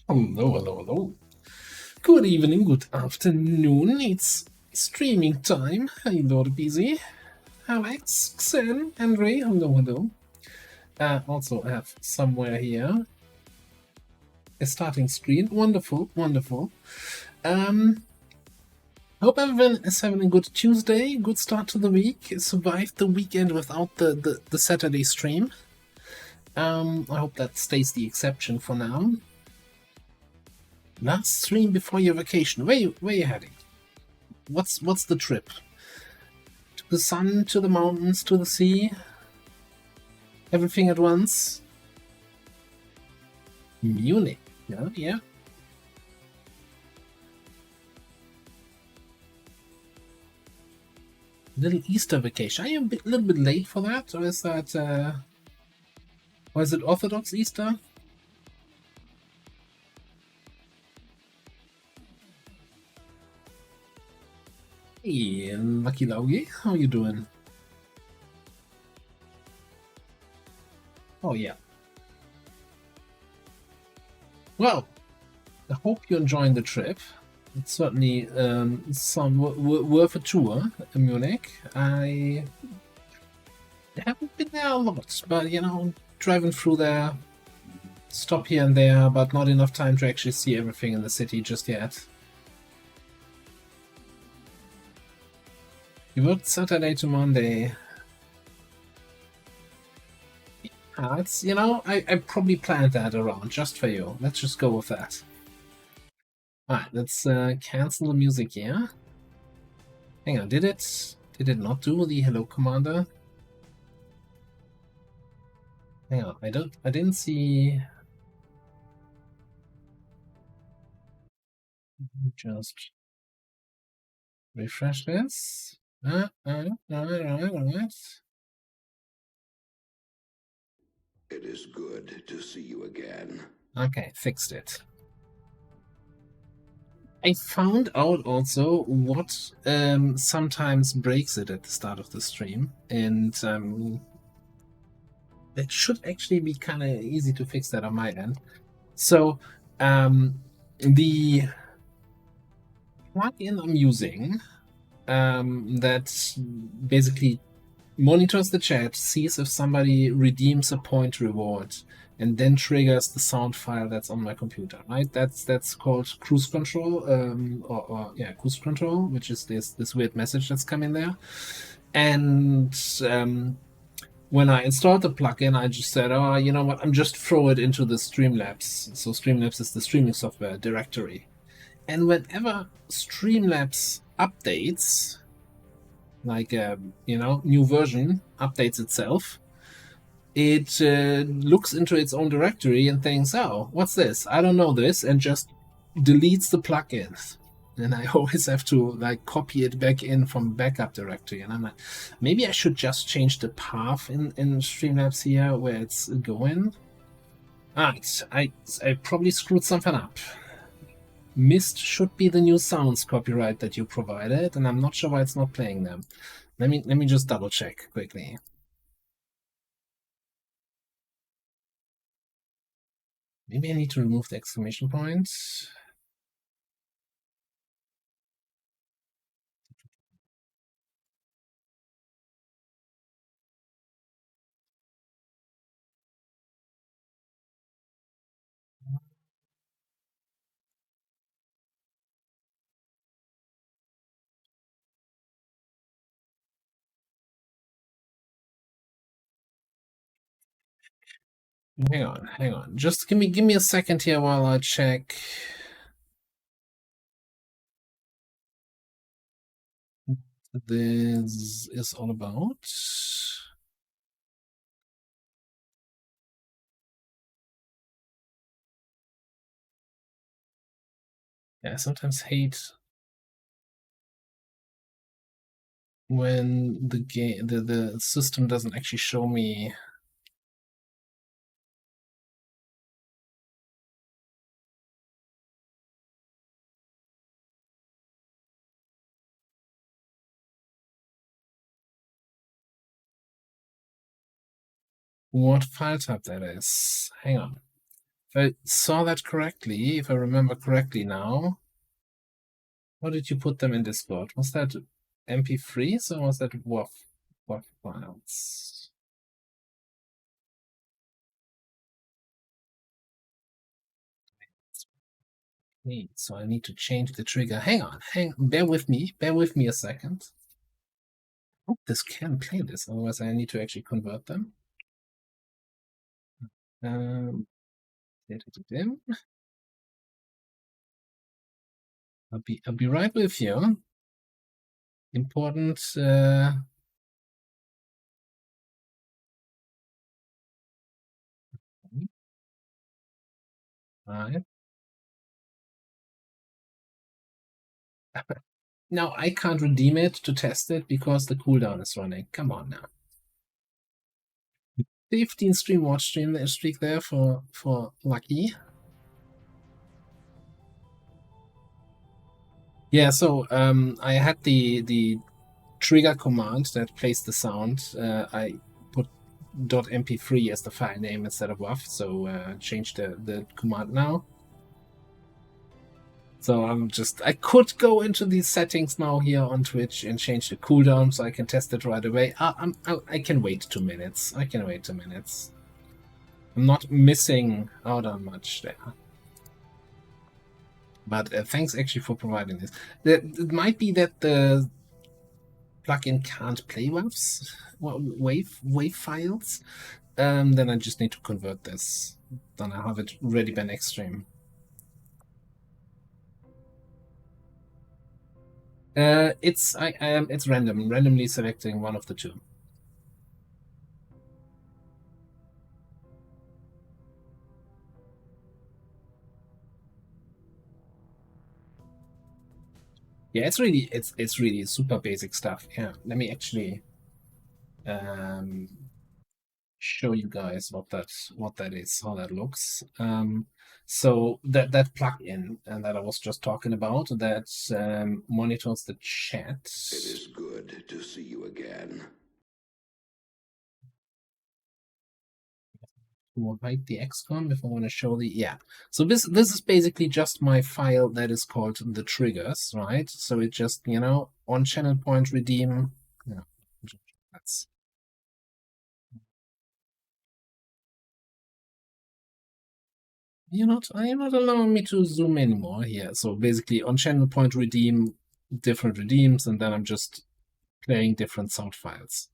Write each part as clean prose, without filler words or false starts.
Hello, hello, hello. Good evening, good afternoon. It's streaming time. Hey, Lord Busy. Alex, Xen, and Ray. Hello, hello. Also have somewhere here a starting screen. Wonderful, wonderful. Hope everyone is having a good Tuesday, good start to the week. Survived the weekend without the Saturday stream. I hope that stays the exception for now. Last stream before your vacation. Where you heading? What's the trip? To the sun, to the mountains, to the sea? Everything at once? Munich. Yeah, yeah. Little Easter vacation. Are you a little bit late for that, or is that or is it Orthodox Easter? Hey, Lucky Laugie, how you doing? Oh yeah. Well, I hope you're enjoying the trip. It's certainly some worth a tour in Munich. I haven't been there a lot, but you know, driving through there, stop here and there, but not enough time to actually see everything in the city just yet. You worked Saturday to Monday. It's, you know, I probably planned that around just for you. Let's just go with that. Alright, let's cancel the music here. Hang on, did it not do the hello commander? Hang on, I didn't see. Just refresh this. Alright. It is good to see you again. Okay, fixed it. I found out also what sometimes breaks it at the start of the stream, and that should actually be kind of easy to fix that on my end. So the plugin I'm using that basically monitors the chat, sees if somebody redeems a point reward, and then triggers the sound file that's on my computer. Right? That's called cruise control, or yeah, cruise control, which is this weird message that's coming there. And when I installed the plugin, I just said, oh, you know what? I'm just throw it into the Streamlabs. So Streamlabs is the streaming software directory. And whenever Streamlabs updates, like you know, new version updates itself, it looks into its own directory and thinks, oh, what's this? I don't know this, and just deletes the plugins. And I always have to like copy it back in from backup directory. And I'm like, maybe I should just change the path in Streamlabs here where it's going. Alright, I probably screwed something up. Mist should be the new sounds copyright that you provided, and I'm not sure why it's not playing them. Let me just double check quickly. Maybe I need to remove the exclamation point. Hang on. Just give me a second here while I check. This is all about. Yeah, I sometimes hate when the system doesn't actually show me. What file type that is. Hang on. I saw that correctly, if I remember correctly now. How did you put them in Discord? Was that MP3s or was that WAV files? Okay, so I need to change the trigger. Hang on, bear with me a second. Oh, this can play this, otherwise I need to actually convert them. I'll be right with you. Important. Right. Now I can't redeem it to test it because the cooldown is running. Come on now. 15 stream watch streak there for Lucky. Yeah, so I had the trigger command that plays the sound. I put .mp3 as the file name instead of WAV, so change the command now. So I could go into these settings now here on Twitch and change the cooldown so I can test it right away. I can wait 2 minutes. I can wait 2 minutes. I'm not missing out on much there. But thanks actually for providing this. It might be that the plugin can't play wave files. Then I just need to convert this. Then I have it ready by next stream. It's randomly selecting one of the two. Yeah, it's really super basic stuff. Yeah, let me actually show you guys what that is, how that looks. So that plugin that I was just talking about that monitors the chat. It is good to see you again. We'll hide the XCOM if I want to show the So this is basically just my file that is called the triggers, right? So it just on channel point redeem. Yeah, that's. You're not allowing me to zoom anymore here. So basically on channel point redeem different redeems, and then I'm just playing different sound files.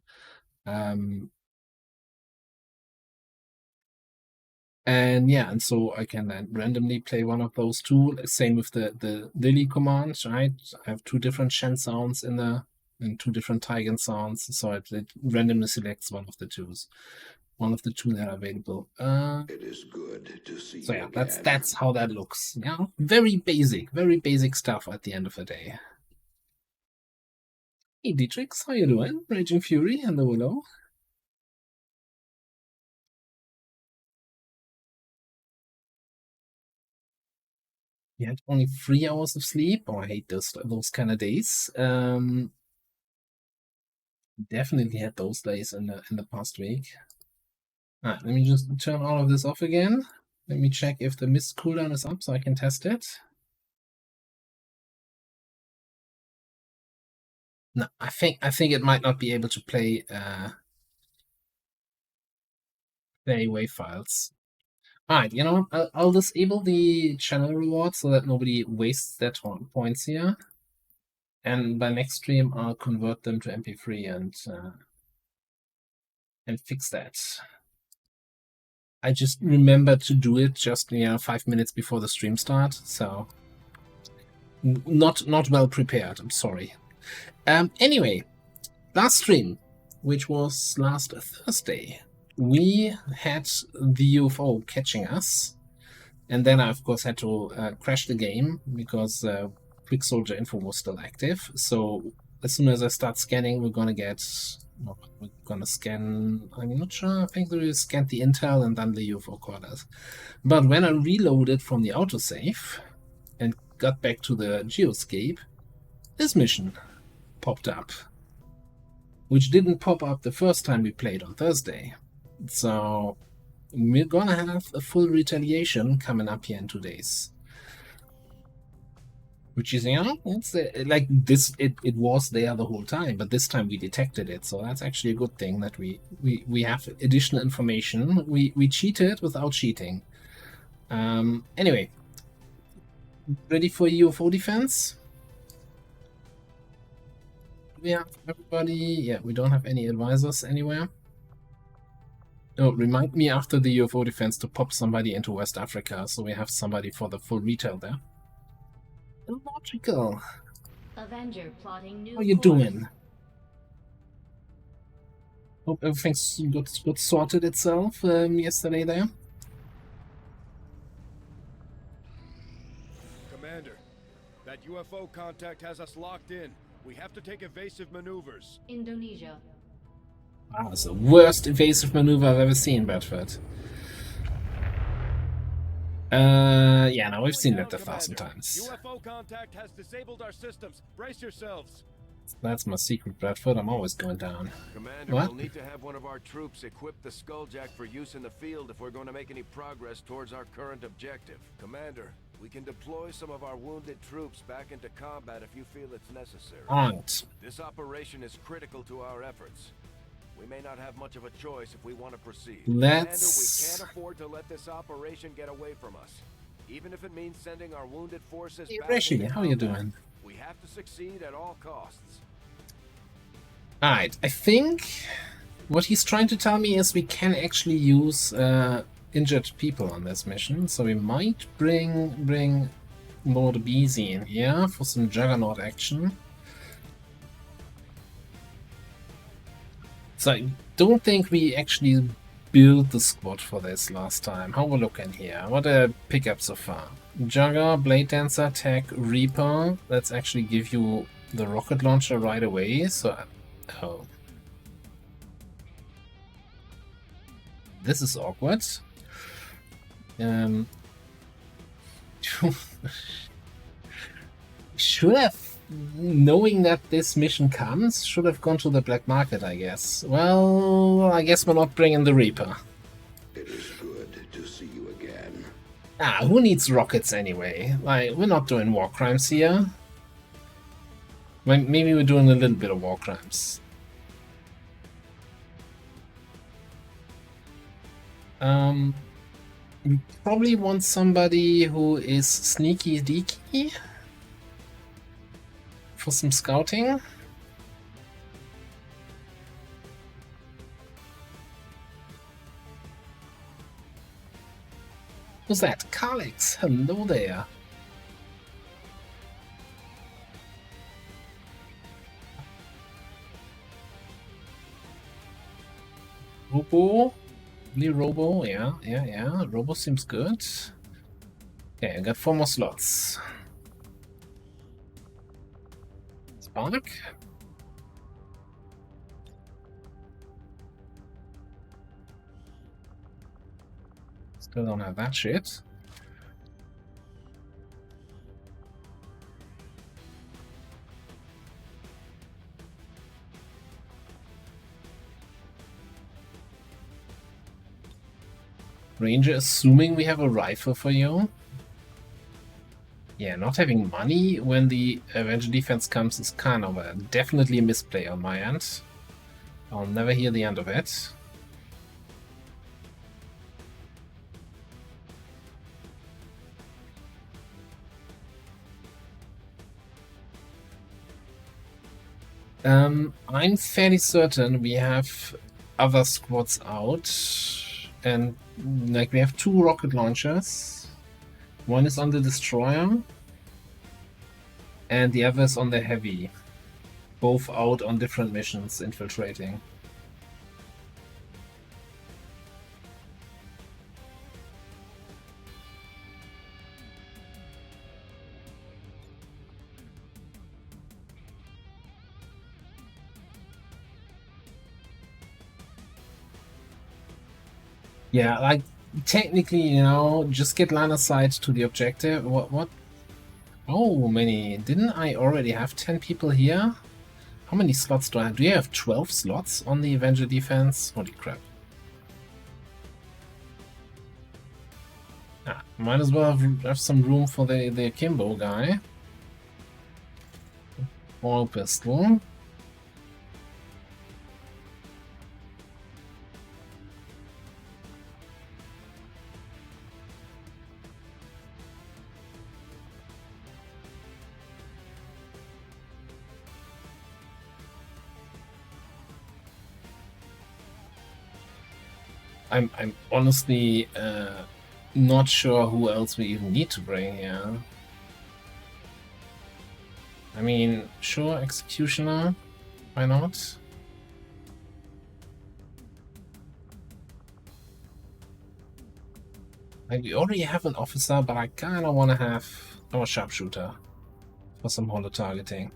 And so I can then randomly play one of those two. Same with the Lily command, right? I have two different Shen sounds and two different Tigan sounds, so it randomly selects one of the two that are available. It is good to see so you yeah, again. that's how that looks. Yeah, very basic stuff at the end of the day. Hey Dietrich, how you doing? Raging Fury and the Willow. You had only 3 hours of sleep. Oh, I hate those kind of days. Definitely had those days in the past week. All right, let me just turn all of this off again. Let me check if the mist cooldown is up so I can test it. No, I think it might not be able to play wave files. All right, you know what? I'll disable the channel reward so that nobody wastes their points here. And by next stream, I'll convert them to MP3 and fix that. I just remembered to do it just 5 minutes before the stream start, so not well prepared. I'm sorry. Anyway, last stream, which was last Thursday, we had the UFO catching us, and then I of course had to crash the game because Quick Soldier info was still active. So as soon as I start scanning, we're gonna scan. I'm not sure. I think we scanned the intel and then the UFO quarters. But when I reloaded from the autosave and got back to the geoscape, this mission popped up, which didn't pop up the first time we played on Thursday. So we're gonna have a full retaliation coming up here in 2 days. Which is, you know, it's like this. It was there the whole time, but this time we detected it, so that's actually a good thing that we have additional information. We cheated without cheating. Anyway, ready for UFO defense? We have everybody. Yeah, we don't have any advisors anywhere. Oh, remind me after the UFO defense to pop somebody into West Africa, so we have somebody for the full retail there. Illogical. Avenger plotting new How you course. doing? Hope everything's got sorted itself yesterday there. Commander, that UFO contact has us locked in. We have to take evasive maneuvers. Indonesia. Ah, it's the worst evasive maneuver I've ever seen, Bradford. Yeah, no, we've seen that 1,000 times. UFO contact has disabled our systems. Brace yourselves. That's my secret, Bradford. I'm always going down. Commander, What? we'll need to have one of our troops equip the Skulljack for use in the field if we're going to make any progress towards our current objective. Commander, we can deploy some of our wounded troops back into combat if you feel it's necessary. Aren't. This operation is critical to our efforts. We may not have much of a choice if we want to proceed. Let's- Commander, we can't afford to let this operation get away from us. Even if it means sending our wounded forces Hey, back Rishi, into how you combat, doing? we have to succeed at all costs. Alright, I think what he's trying to tell me is we can actually use injured people on this mission, so we might bring Lord Beezy in here for some Juggernaut action. So I don't think we actually built the squad for this last time. How we looking here? What a pickup so far. Jugger, Blade Dancer, Tech, Reaper. Let's actually give you the rocket launcher right away. So, oh. This is awkward. Should have, knowing that this mission comes, should have gone to the black market, I guess. Well, I guess we're not bringing the Reaper. It is good to see you again. Ah, who needs rockets anyway? Like, we're not doing war crimes here. Well, maybe we're doing a little bit of war crimes. We probably want somebody who is sneaky deaky for some scouting. Who's that? Carlix, hello there. Robo? Robo, yeah. Robo seems good. Okay, I got 4 more slots. Spark? Still don't have that shit. Ranger, assuming we have a rifle for you. Yeah, not having money when the Avenger defense comes is kind of definitely a misplay on my end. I'll never hear the end of it. I'm fairly certain we have other squads out, and like we have 2 rocket launchers. One is on the destroyer, and the other is on the heavy. Both out on different missions, infiltrating. Yeah, like, technically, you know, just get line of sight to the objective. What? Oh, many. Didn't I already have 10 people here? How many slots do I have? Do you have 12 slots on the Avenger defense? Holy crap. Might as well have some room for the Akimbo guy. Oil pistol. I'm honestly not sure who else we even need to bring here. I mean, sure, Executioner, why not? Like, we already have an officer, but I kinda wanna have our sharpshooter for some holo targeting.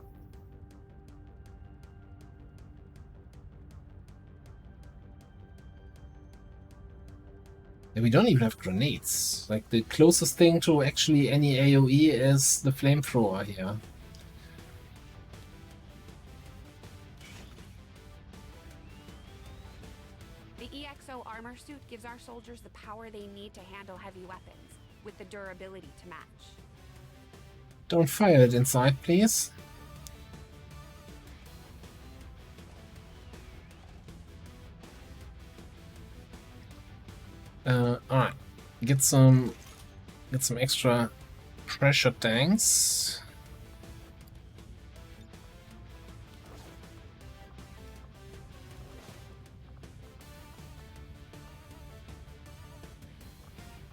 And we don't even have grenades. Like, the closest thing to actually any AoE is the flamethrower here. The EXO armor suit gives our soldiers the power they need to handle heavy weapons, with the durability to match. Don't fire it inside, please. Alright. Get some extra pressure tanks.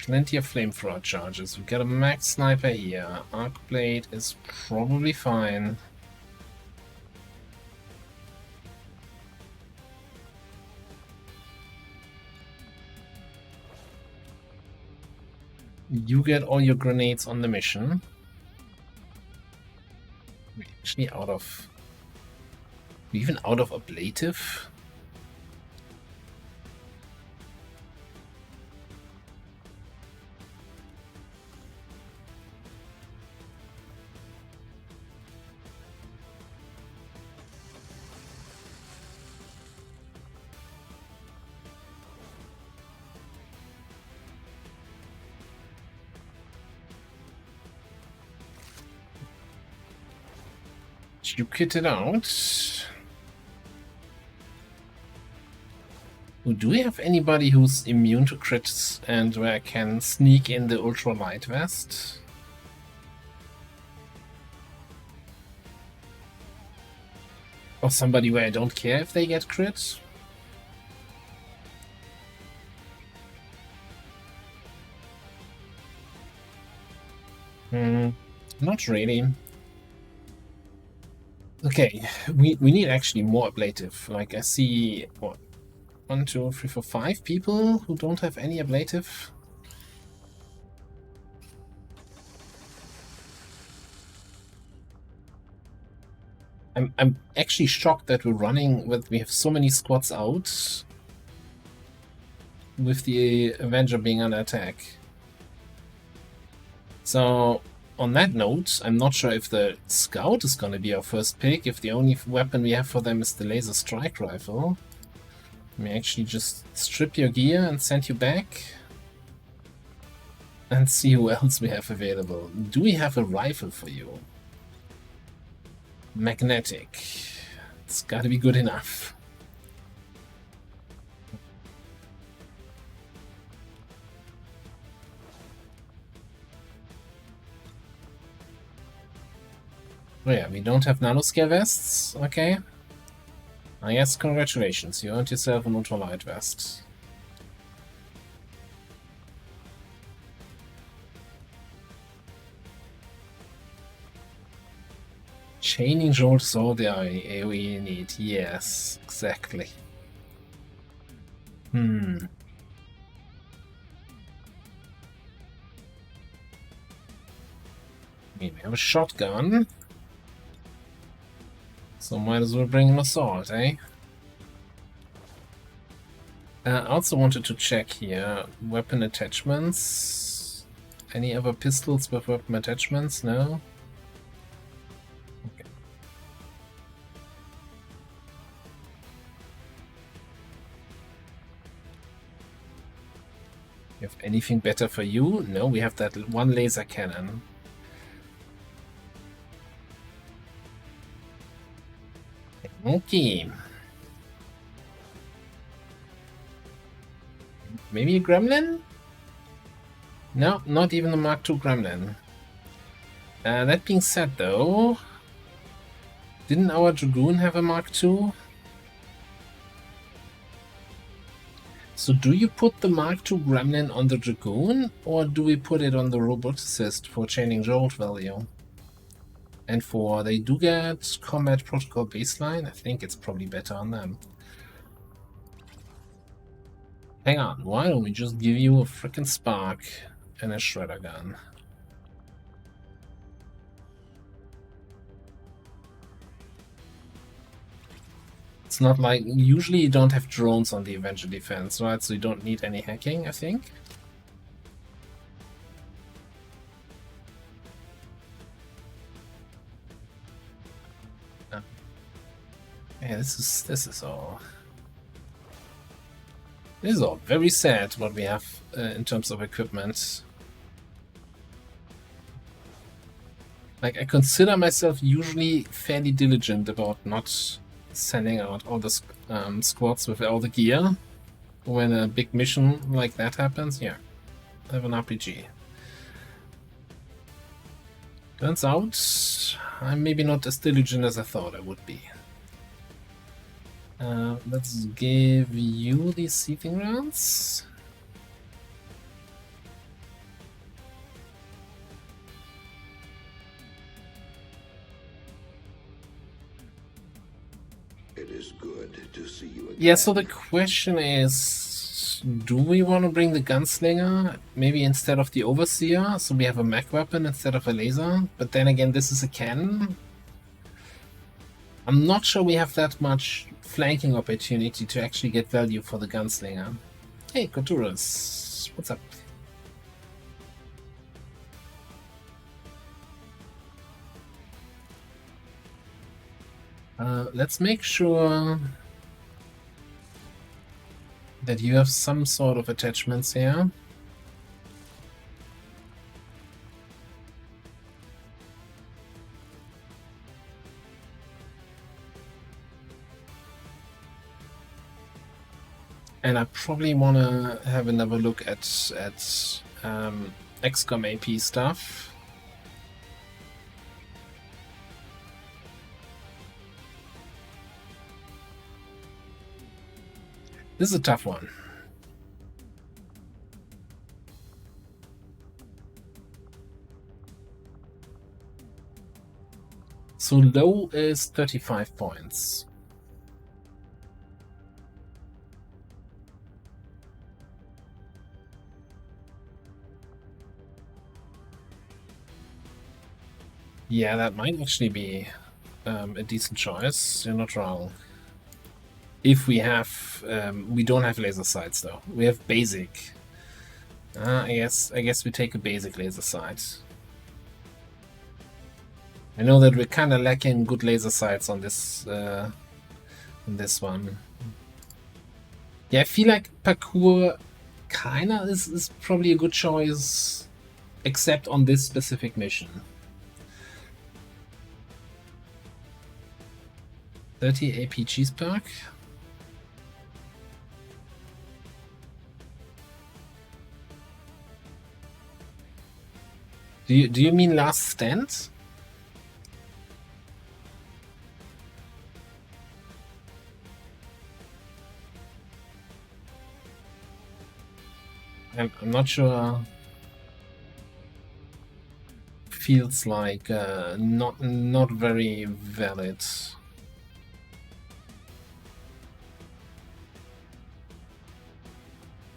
Plenty of flamethrower charges. We got a max sniper here. Arc blade is probably fine. You get all your grenades on the mission. We're actually out of... We're even out of ablative? You kit it out. Do we have anybody who's immune to crits and where I can sneak in the ultra light vest? Or somebody where I don't care if they get crits? Not really. Okay, we need actually more ablative. Like, I see, what, 1, 2, 3, 4, 5 people who don't have any ablative. I'm actually shocked that we have so many squads out with the Avenger being under attack. So, on that note, I'm not sure if the Scout is going to be our first pick, if the only weapon we have for them is the laser strike rifle. Let me actually just strip your gear and send you back. And see who else we have available. Do we have a rifle for you? Magnetic. It's gotta be good enough. Oh yeah, we don't have nanoscale vests, okay. I guess congratulations, you earned yourself an ultralight vest. Chaining jolt is all the AoE need, yes, exactly. We have a shotgun. So might as well bring an assault, eh? I also wanted to check here, weapon attachments. Any other pistols with weapon attachments? No? Okay. You have anything better for you? No, we have that one laser cannon. Okay. Maybe a gremlin? No, not even a Mark II gremlin. That being said, though, didn't our Dragoon have a Mark II? So do you put the Mark II gremlin on the Dragoon, or do we put it on the Roboticist for chaining jolt value? And for they do get combat protocol baseline, I think it's probably better on them. Hang on, why don't we just give you a frickin' spark and a shredder gun? It's not like, usually you don't have drones on the Avenger defense, right? So you don't need any hacking, I think. Yeah, this is all very sad what we have in terms of equipment. Like, I consider myself usually fairly diligent about not sending out all the squads with all the gear. When a big mission like that happens, yeah, I have an RPG. Turns out I'm maybe not as diligent as I thought I would be. Let's give you these seething rounds. It is good to see you again. Yeah, so the question is, do we want to bring the gunslinger maybe instead of the overseer, so we have a mech weapon instead of a laser? But then again, this is a cannon. I'm not sure we have that much flanking opportunity to actually get value for the gunslinger. Hey, Koturas, what's up? Let's make sure that you have some sort of attachments here. And I probably want to have another look at XCOM AP stuff. This is a tough one. So low is 35 points. Yeah, that might actually be a decent choice. You're not wrong. If we have, we don't have laser sights though. We have basic. I guess we take a basic laser sight. I know that we're kind of lacking good laser sights on this one. Yeah, I feel like parkour kinda is probably a good choice, except on this specific mission. 30 AP cheese perk. Do you mean last stand? I'm not sure. Feels like not very valid.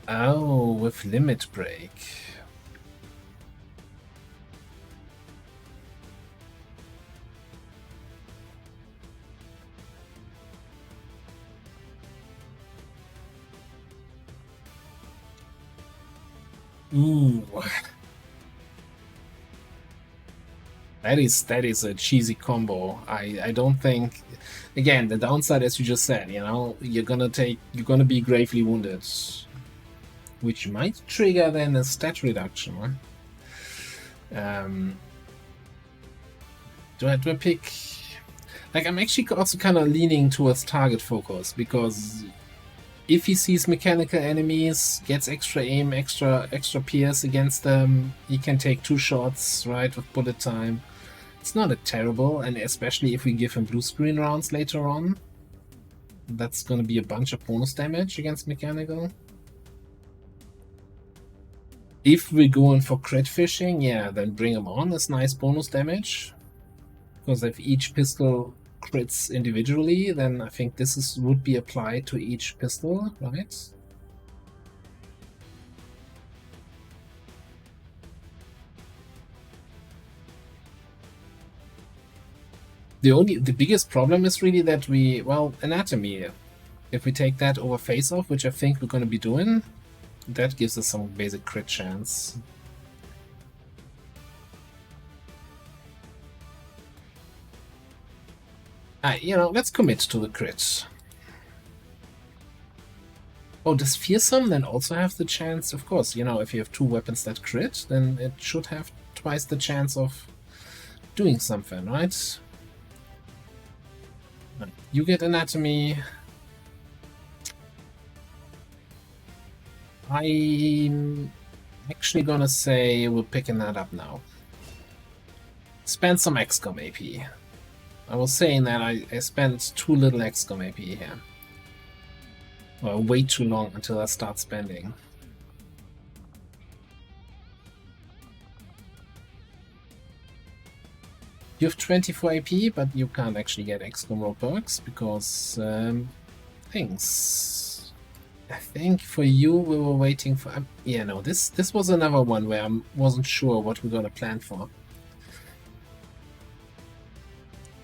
Oh, with limit break. Ooh. That is a cheesy combo. I don't think, again, the downside, as you just said, you know, you're gonna be gravely wounded. which might trigger then a stat reduction. Right? Do I pick? Like, I'm actually also kind of leaning towards target focus, because if he sees mechanical enemies, gets extra aim, extra pierce against them, he can take 2 shots, right, with bullet time. It's not a terrible, and especially if we give him blue screen rounds later on, that's going to be a bunch of bonus damage against mechanical. If we're going for crit fishing, yeah, then bring him on as nice bonus damage. Because if each pistol crits individually, then I think this would be applied to each pistol, right? The biggest problem is really that anatomy. If we take that over face-off, which I think we're going to be doing, that gives us some basic crit chance. Let's commit to the crit. Oh, does Fearsome then also have the chance? Of course, if you have 2 weapons that crit, then it should have twice the chance of doing something, right? You get anatomy. I'm actually gonna say we're picking that up now. Spend some XCOM AP. I was saying that I spent too little XCOM AP here. Well, way too long until I start spending. You have 24 AP, but you can't actually get XCOM roll perks because things. I think for you we were waiting for. Yeah, no, this was another one where I wasn't sure what we're gonna plan for.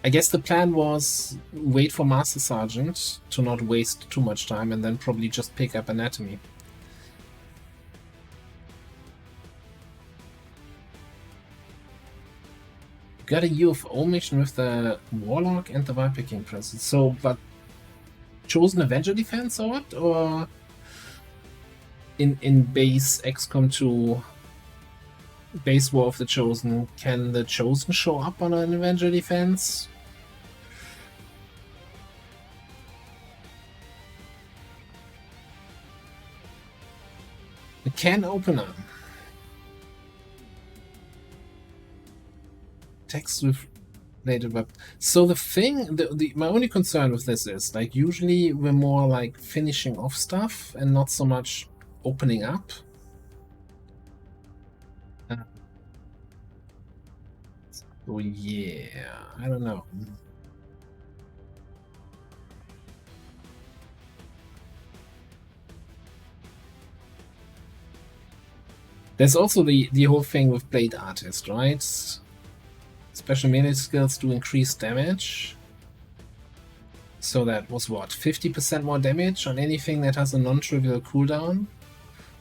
I guess the plan was wait for Master Sergeant to not waste too much time and then probably just pick up anatomy. Got a UFO mission with the Warlock and the Viper King present. So, but chosen Avenger defense or what? Or in base XCOM 2, base War of the Chosen, can the Chosen show up on an Avenger defense? It can open up. Text with related weapon. So the thing, my only concern with this is, like, usually we're more like finishing off stuff and not so much opening up. Oh yeah, I don't know. There's also the whole thing with Blade Artist, right? Special melee skills do increase damage. So that was what, 50% more damage on anything that has a non-trivial cooldown?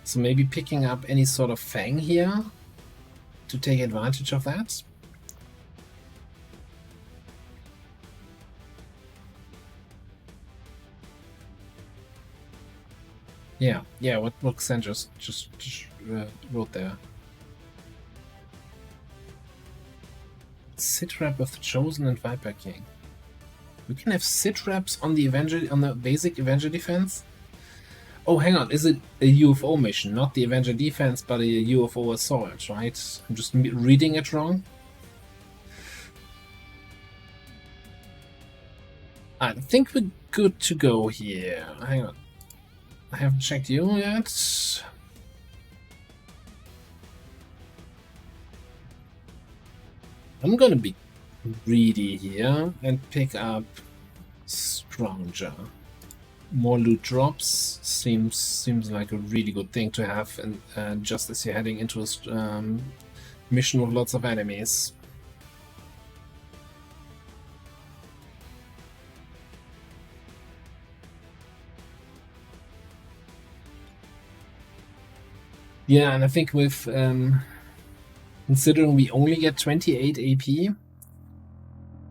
So maybe picking up any sort of Fang here to take advantage of that. Yeah, what Xen just wrote there. Sit rep of the Chosen and Viper King. We can have sit reps on the basic Avenger defense. Oh, hang on, is it a UFO mission, not the Avenger defense, but a UFO assault, right? I'm just reading it wrong. I think we're good to go here. Hang on. I haven't checked you yet. I'm gonna be greedy here and pick up Scrounger. More loot drops seems like a really good thing to have, and just as you're heading into a mission with lots of enemies. Yeah, and I think with considering we only get 28 AP,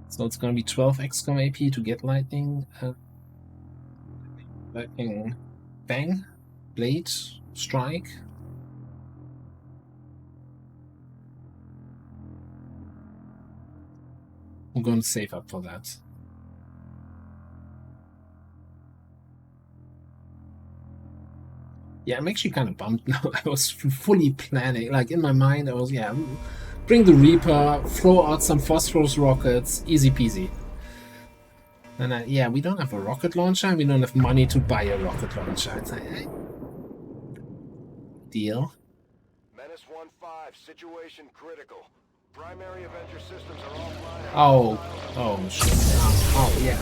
so it's gonna be 12 XCOM AP to get lightning Bang. blade strike. I'm going to save up for that. Yeah, I'm actually kind of bummed now. I was fully planning, like in my mind, I was, yeah, bring the Reaper, throw out some phosphorus rockets, easy peasy. And yeah, we don't have a rocket launcher, and we don't have money to buy a rocket launcher. It's like, deal. Menace 1-5, situation critical. Primary Avenger systems are offline. Oh, shit. Oh, yeah.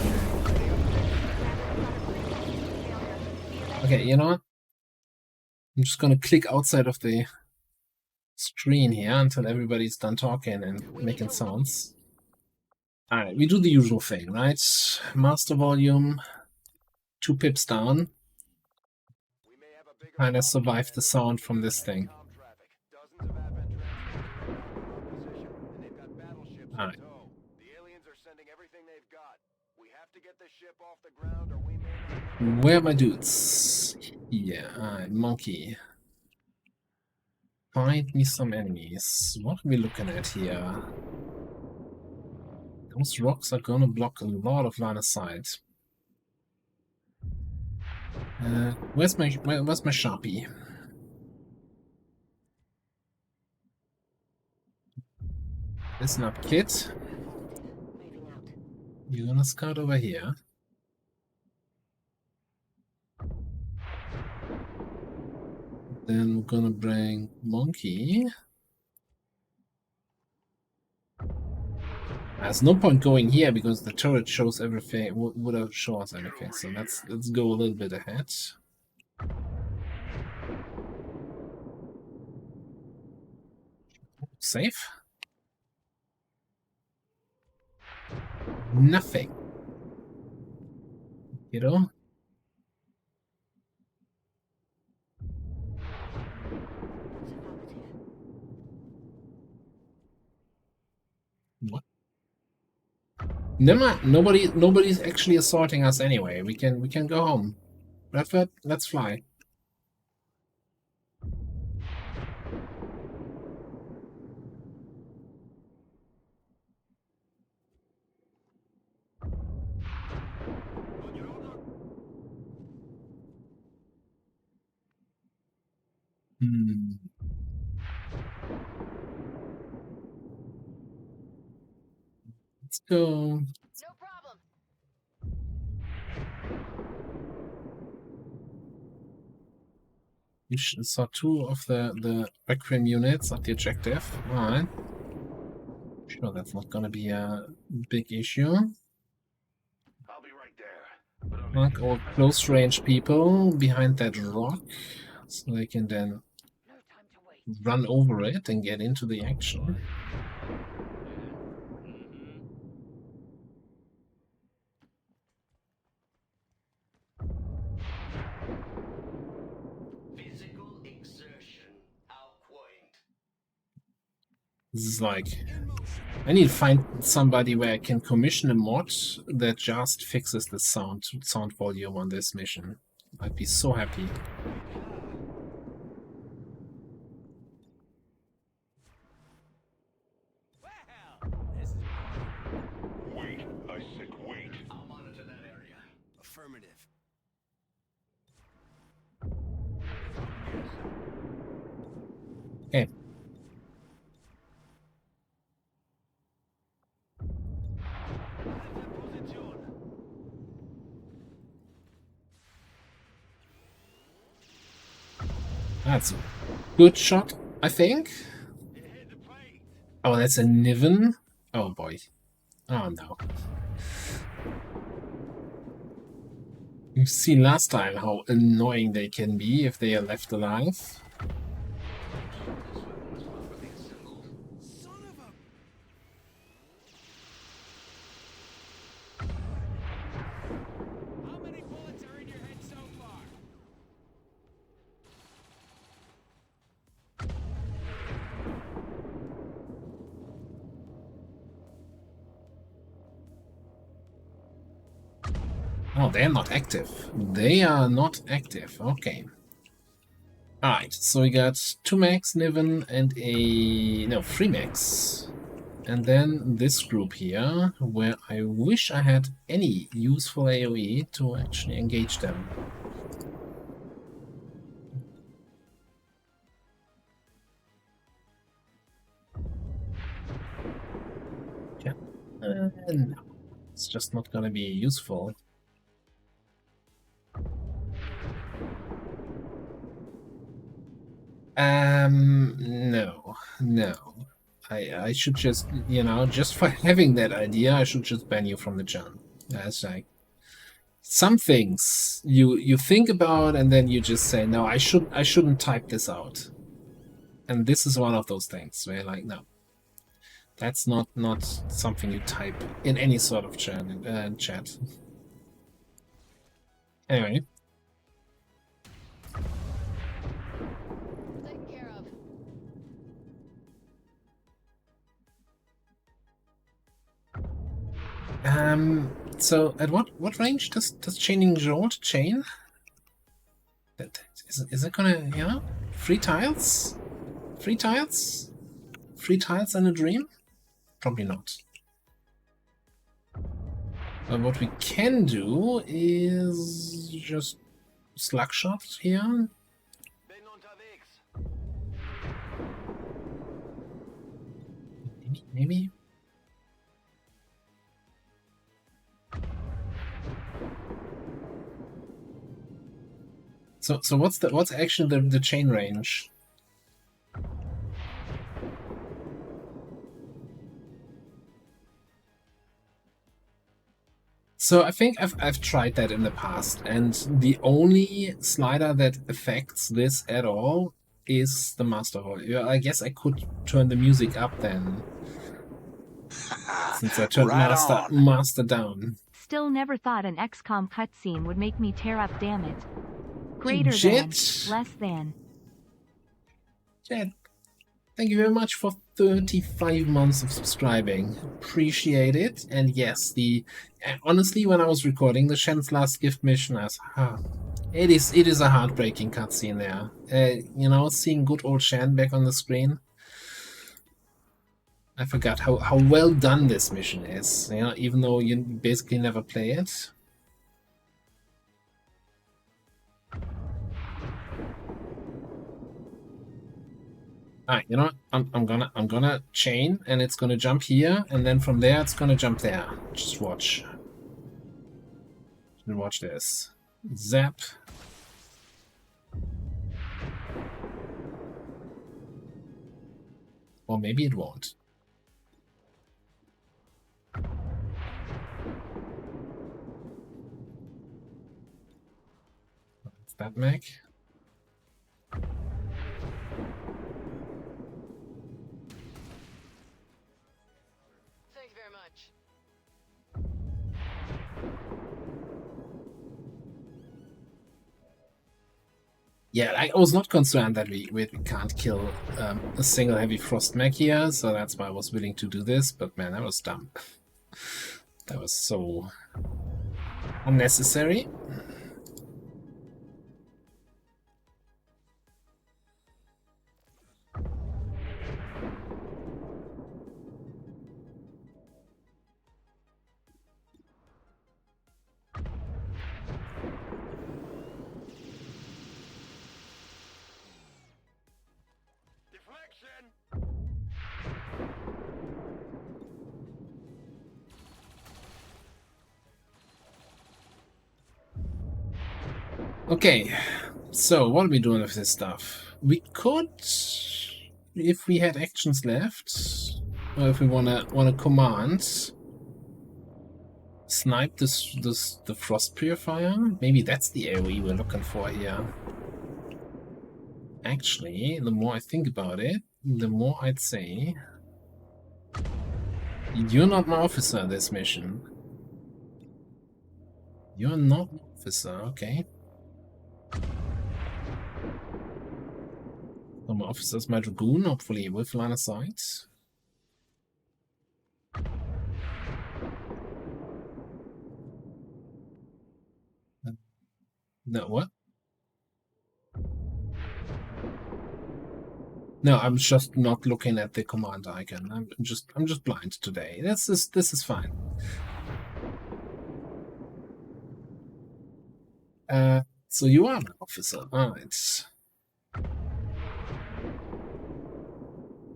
Okay, you know what? I'm just gonna click outside of the screen here until everybody's done talking and making sounds. Alright, we do the usual thing, right? Master volume, 2 pips down. Kinda survive the sound from this thing. Alright. Where are my dudes? Yeah, alright, monkey. Find me some enemies. What are we looking at here? Those rocks are gonna block a lot of line of sight. Where's my Sharpie? Listen up, kid. You're gonna scout over here. Then we're gonna bring monkey. There's no point going here because the turret shows everything. Would have shown us everything. So let's go a little bit ahead. Safe. Nothing. You know. What? Never mind. Nobody's actually assaulting us anyway. We can go home. Bradford, let's fly. Let's go. No problem. You saw 2 of the Requiem units at the objective. Alright. Sure, that's not gonna be a big issue. I'll be right there. Mark all close range people behind that rock so they can then run over it and get into the action. This is like, I need to find somebody where I can commission a mod that just fixes the sound volume on this mission. I'd be so happy. Wait, I said wait. I'll monitor that area. Affirmative. Okay. That's a good shot, I think. Oh, that's a Niven. Oh boy. Oh no. You've seen last time how annoying they can be if they are left alive. How many bullets are in your head so far? Oh, they're not active. They are not active. Okay. Alright, so we got 2 mechs, Niven, and no, 3 mechs. And then this group here, where I wish I had any useful AoE to actually engage them. Yeah. No, it's just not gonna be useful. No. I should just, you know, just for having that idea, I should just ban you from the channel. That's like some things you think about and then you just say, no, I shouldn't type this out. And this is one of those things where you're like, no, that's not something you type in any sort of chat. Anyway. Taken care of. So at what range does chaining Jolt chain? Is it gonna, you know, 3 tiles? 3 tiles? 3 tiles and a dream? Probably not. But what we can do is just slug shot here. Maybe. So what's actually the chain range? So I think I've tried that in the past, and the only slider that affects this at all is the master volume. I guess I could turn the music up then, since I turned master down. Still never thought an XCOM cutscene would make me tear up, damn it. Greater Jet. than, less than. Jet, thank you very much for 35 months of subscribing. Appreciate it. And yes, honestly, when I was recording the Shen's last gift mission, it is a heartbreaking cutscene there. You know, seeing good old Shen back on the screen. I forgot how well done this mission is. You know, even though you basically never play it. Alright, you know what? I'm gonna chain, and it's gonna jump here, and then from there it's gonna jump there. Just watch. Just watch this. Zap. Or maybe it won't. That's that mech. Thank you very much. Yeah, I was not concerned that we can't kill a single heavy frost mech here, so that's why I was willing to do this, but man, that was dumb. That was so unnecessary. Okay, so what are we doing with this stuff? We could, if we had actions left, or if we wanna command, snipe the frost purifier. Maybe that's the AoE we're looking for here. Actually, the more I think about it, the more I'd say you're not my officer this mission. You're not my officer, okay. So my officer's my dragoon, hopefully with line of sight. No, what? No, I'm just not looking at the command icon. I'm just blind today. This is fine. So you are an officer, alright.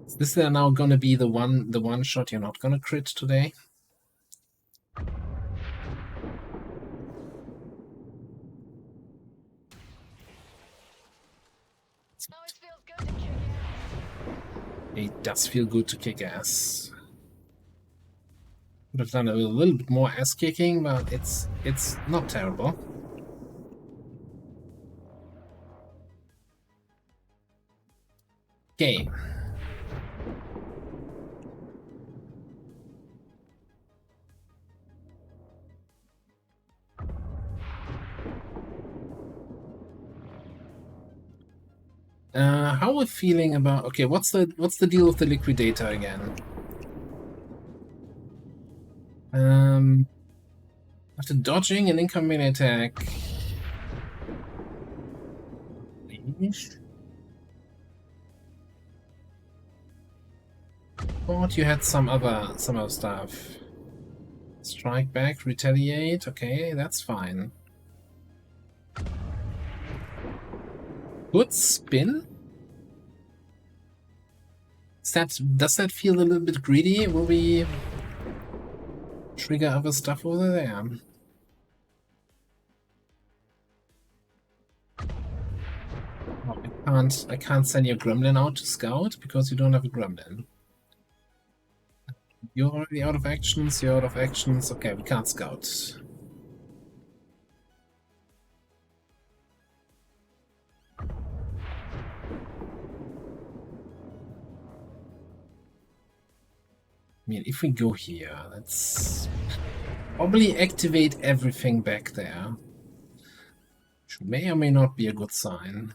Is this now gonna be the one shot you're not gonna crit today? Always feels good to kick ass. It does feel good to kick ass. Would have done a little bit more ass kicking, but it's not terrible. Okay. How are we feeling about? Okay, what's the deal with the liquidator again? After dodging an incoming attack. Thought you had some other stuff. Strike back, retaliate. Okay, that's fine. Good spin. Does that feel a little bit greedy? Will we trigger other stuff over there? Oh, I can't send your gremlin out to scout because you don't have a gremlin. You're already out of actions, you're out of actions. Okay, we can't scout. I mean, if we go here, let's probably activate everything back there. Which may or may not be a good sign.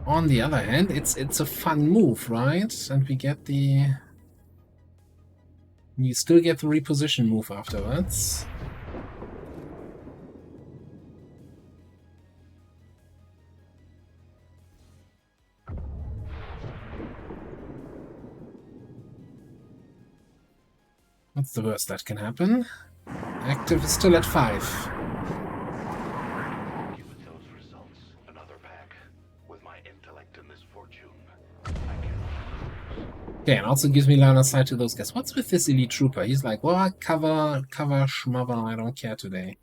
On the other hand, it's a fun move, right? And we get the... You still get the reposition move afterwards. What's the worst that can happen? Active is still at 5. Okay, and also gives me line of sight to those guys. What's with this elite trooper? He's like, well, cover, schmother, I don't care today.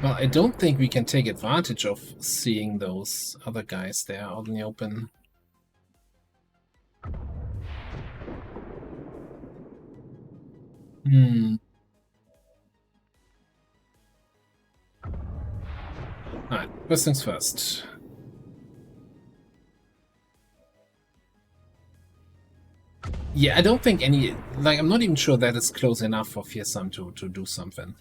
Well, I don't think we can take advantage of seeing those other guys there out in the open. Alright, first things first. Yeah, I don't think any... Like, I'm not even sure that it's close enough for Fearsome to do something.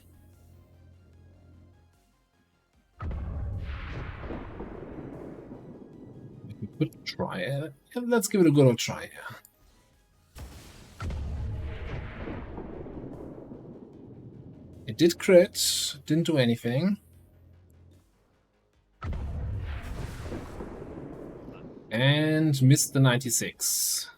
We could try it. Let's give it a good old try here. It did crit, didn't do anything. And missed the 96.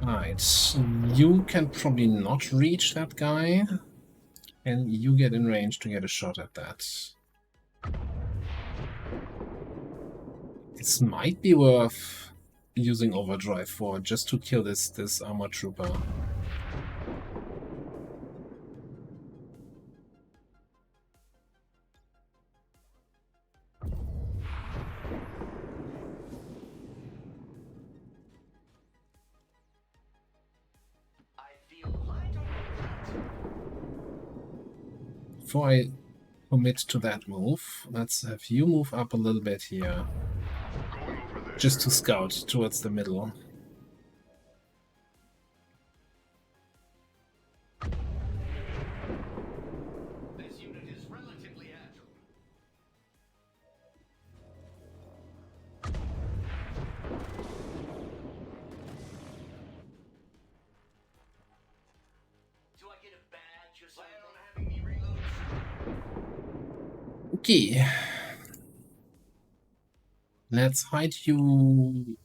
Alright, you can probably not reach that guy, and you get in range to get a shot at that. This might be worth using overdrive for, just to kill this armored trooper. Before I commit to that move, let's have you move up a little bit here. Just to scout towards the middle. This unit is relatively agile. Do I get a badge or something? Plan on having me reload? Okay. Let's hide you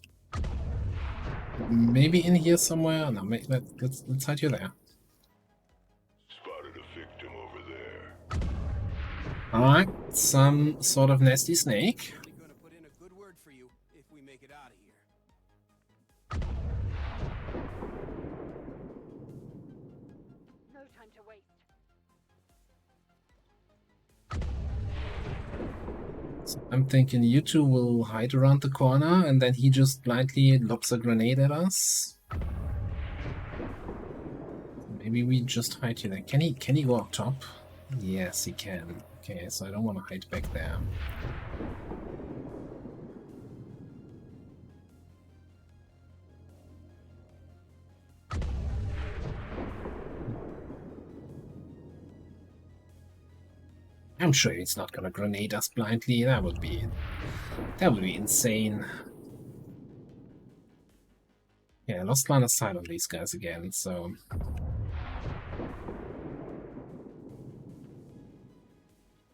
maybe in here somewhere. No, let's hide you there. Spotted a victim over there. Alright, some sort of nasty snake. We're gonna put in a good word for you if we make it out of here. No time to waste. So I'm thinking you two will hide around the corner and then he just blindly lobs a grenade at us. Maybe we just hide here. Can he go up top? Yes, he can. Okay, so I don't want to hide back there. I'm sure he's not gonna grenade us blindly. That would be insane. Yeah, I lost line of sight on these guys again, so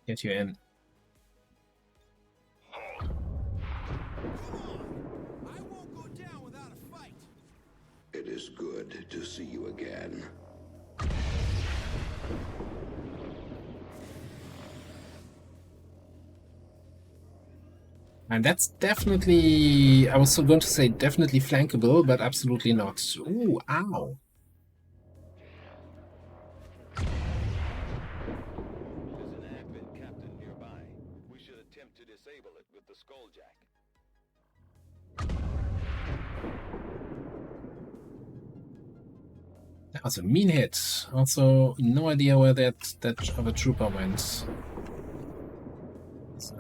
get you in. Come on! I won't go down without a fight. It is good to see you again. And that's definitely, I was so going to say definitely flankable, but absolutely not. Ooh, ow. There's an advent captain nearby. We should attempt to disable it with the skulljack. That was a mean hit. Also, no idea where that other trooper went. So,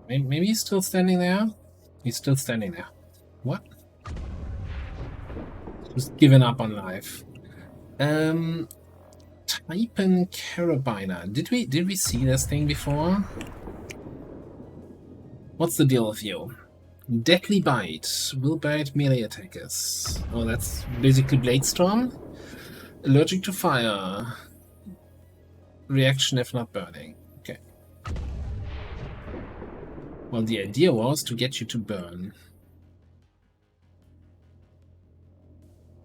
maybe he's still standing there? He's still standing there. What? Just given up on life. Typen Carabiner. Did we see this thing before? What's the deal with you? Deadly Bite. Will bite melee attackers. Oh, that's basically Blade Storm. Allergic to fire. Reaction if not burning. Okay. Well, the idea was to get you to burn.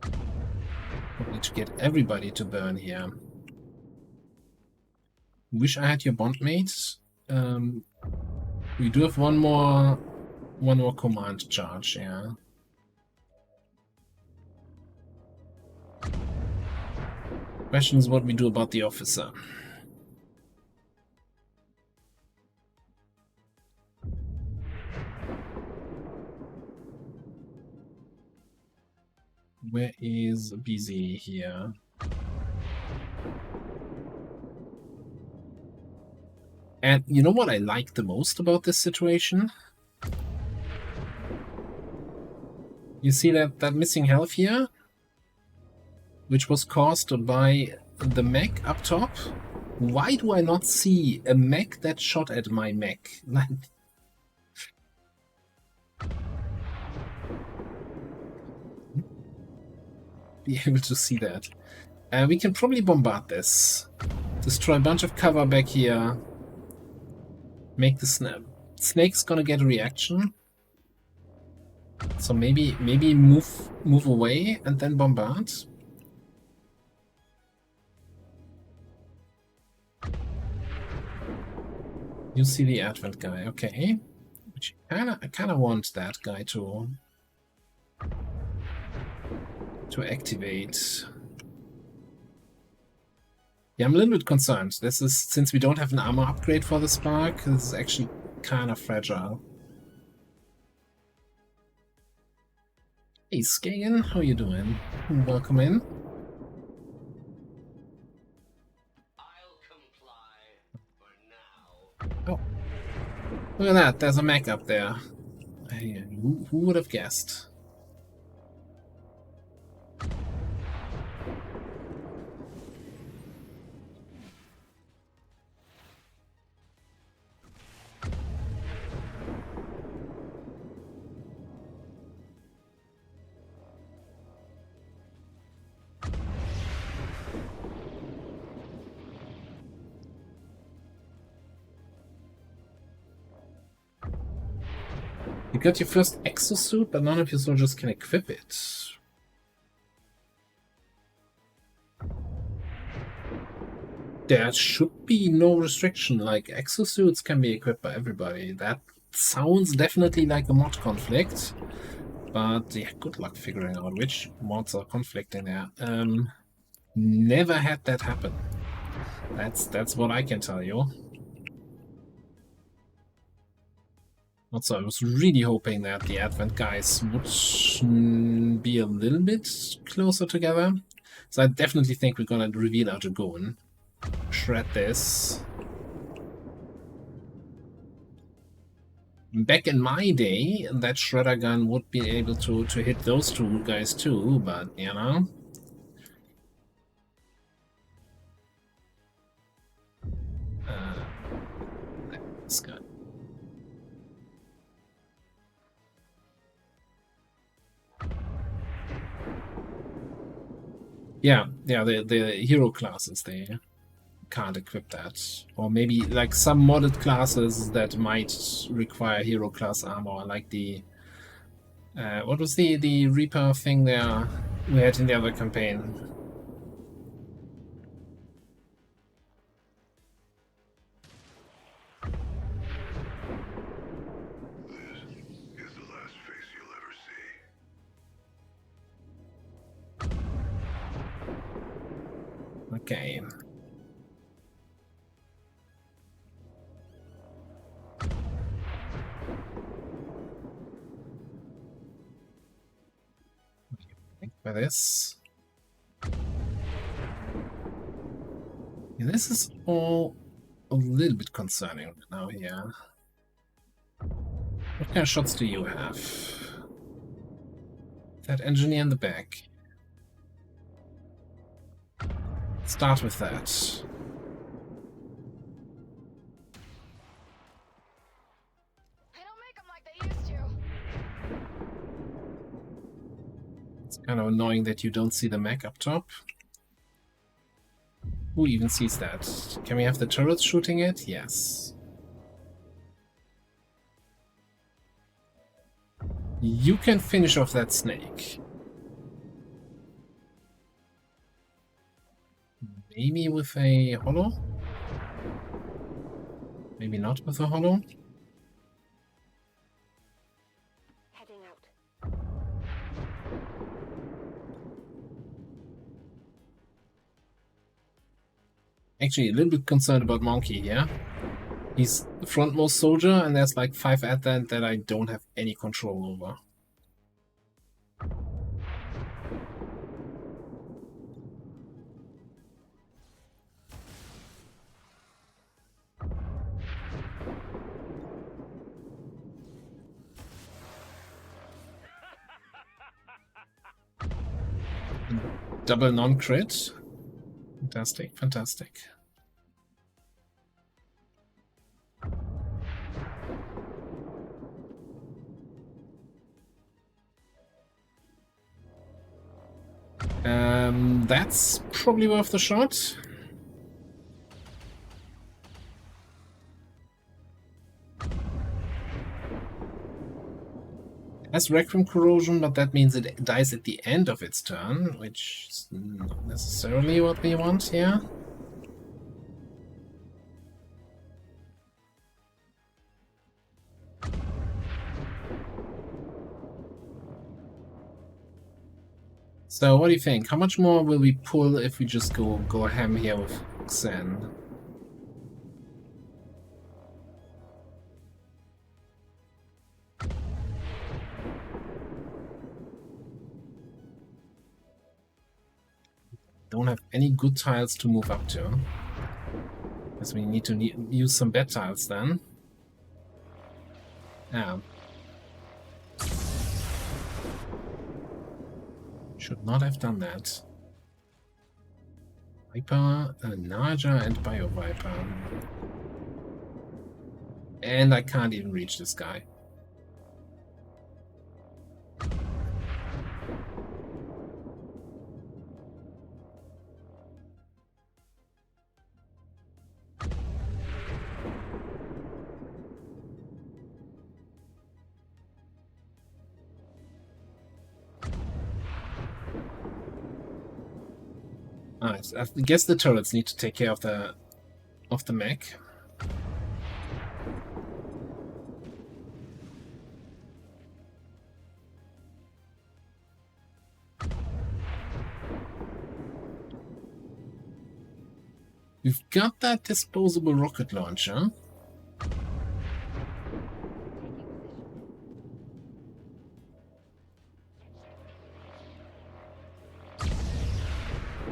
We need to get everybody to burn here. Wish I had your bondmate. We do have one more command charge, yeah. Question is what we do about the officer. Where is BZ here? And you know what I like the most about this situation? You see that missing health here? Which was caused by the mech up top? Why do I not see a mech that shot at my mech? Be able to see that. We can probably bombard this. Destroy a bunch of cover back here. Make the snake's gonna get a reaction. So maybe move away and then bombard. You see the Advent guy, okay. Which I kinda want that guy to to activate. Yeah, I'm a little bit concerned. This is, since we don't have an armor upgrade for the Spark, this is actually kind of fragile. Hey Skagen, how you doing? Welcome in. Oh, look at that, there's a mech up there. Hey, who would have guessed? You got your first exosuit, but none of your soldiers can equip it. There should be no restriction, like exosuits can be equipped by everybody. That sounds definitely like a mod conflict, but yeah, good luck figuring out which mods are conflicting there. Never had that happen. That's what I can tell you. Also, I was really hoping that the Advent guys would be a little bit closer together. So I definitely think we're gonna reveal our Dragoon. Shred this. Back in my day, that shredder gun would be able to hit those two guys too, but you know. That's good. Yeah, the hero classes, they can't equip that. Or maybe like some modded classes that might require hero class armor, like the what was the Reaper thing there we had in the other campaign? This is the last face you'll ever see. Okay. By this. Yeah, this is all a little bit concerning now here. What kind of shots do you have? That engineer in the back. Start with that. They don't make them like they used to. It's kind of annoying that you don't see the mech up top. Who even sees that? Can we have the turrets shooting it? Yes. You can finish off that snake. Maybe with a holo? Maybe not with a holo? Heading out. Actually, a little bit concerned about Monkey here. He's the frontmost soldier, and there's like 5 Advent that I don't have any control over. Double non-crit. Fantastic, fantastic. That's probably worth the shot. It has Requiem Corrosion, but that means it dies at the end of its turn, which is not necessarily what we want here. So what do you think? How much more will we pull if we just go ham here with Xen? Don't have any good tiles to move up to. Guess we need to use some bad tiles then. Yeah. Should not have done that. Viper, Naja, and Bio Viper. And I can't even reach this guy. Alright, I guess the turrets need to take care of the mech. We've got that disposable rocket launcher.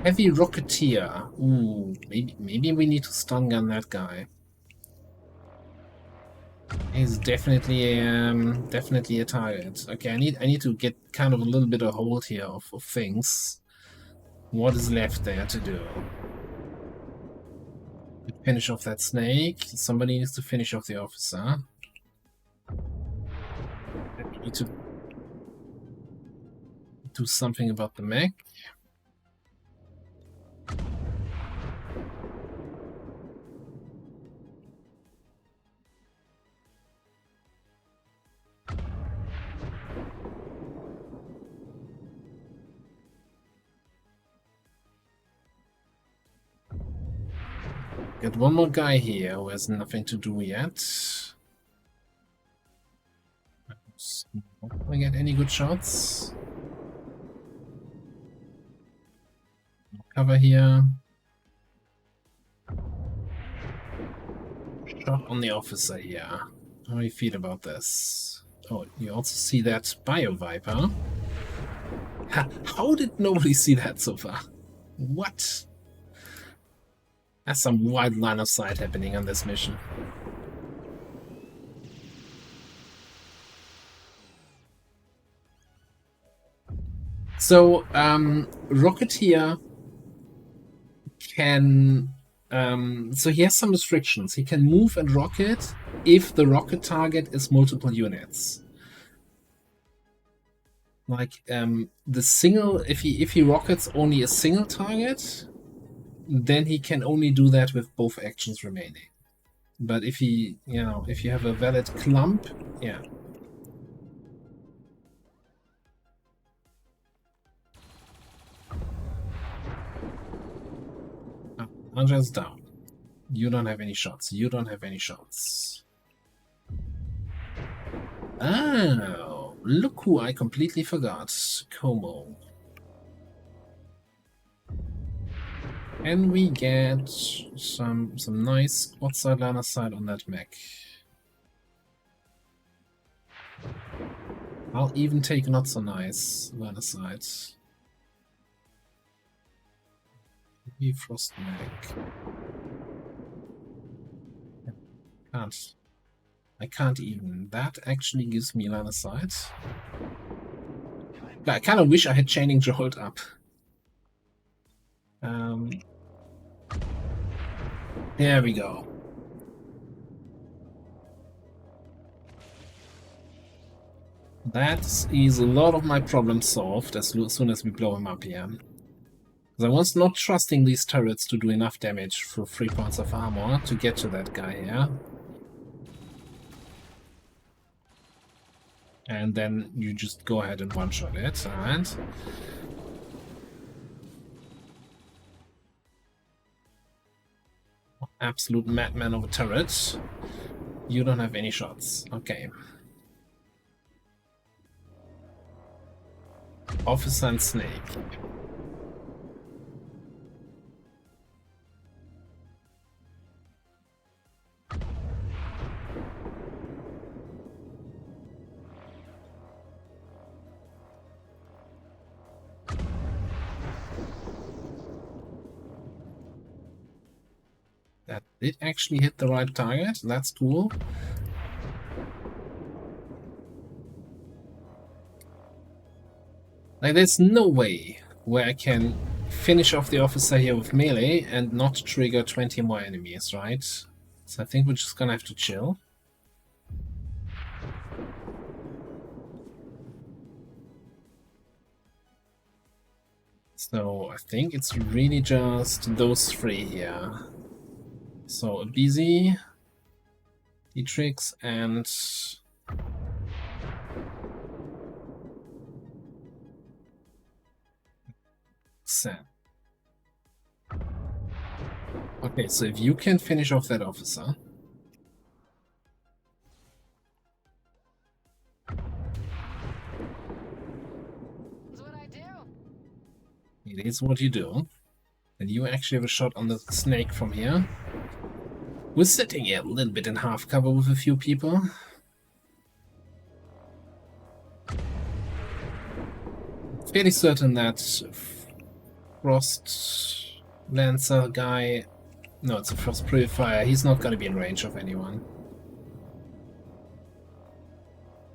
Heavy Rocketeer. Ooh, maybe we need to stun gun that guy. He's definitely a target. Okay, I need to get kind of a little bit of hold here of things. What is left there to do? Finish off that snake. Somebody needs to finish off the officer. We need to do something about the mech. Got one more guy here who has nothing to do yet. Not gonna get any good shots. Cover here. Shot on the officer here. How do you feel about this? Oh, you also see that Bio Viper. How did nobody see that so far? What? There's some wide line of sight happening on this mission. So, Rocketeer can... so he has some restrictions. He can move and rocket if the rocket target is multiple units. Like, the single... If he rockets only a single target, then he can only do that with both actions remaining. But if he, if you have a valid clump, yeah. Oh, Angel's down. You don't have any shots. You don't have any shots. Oh, look who I completely forgot. Como. And we get some nice quad side liner side on that mech. I'll even take not so nice liner side. Maybe frost mech. I can't even. That actually gives me line of sight. I kind of wish I had chaining jolt up. There we go. That is a lot of my problems solved as soon as we blow him up here. Because I was not trusting these turrets to do enough damage for 3 points of armor to get to that guy here. And then you just go ahead and one-shot it, alright? Absolute madman of a turret. You don't have any shots. Okay. Officer and Snake. That did actually hit the right target. That's cool. Like, there's no way where I can finish off the officer here with melee and not trigger 20 more enemies, right? So I think we're just gonna have to chill. So I think it's really just those three here. So BZ, Dietrich, and Sam. Okay, so if you can finish off that officer. That's what I do. It is what you do. And you actually have a shot on the snake from here. We're sitting here a little bit in half cover with a few people. Fairly certain that Frost Lancer guy... No, it's a Frost Purifier. He's not going to be in range of anyone.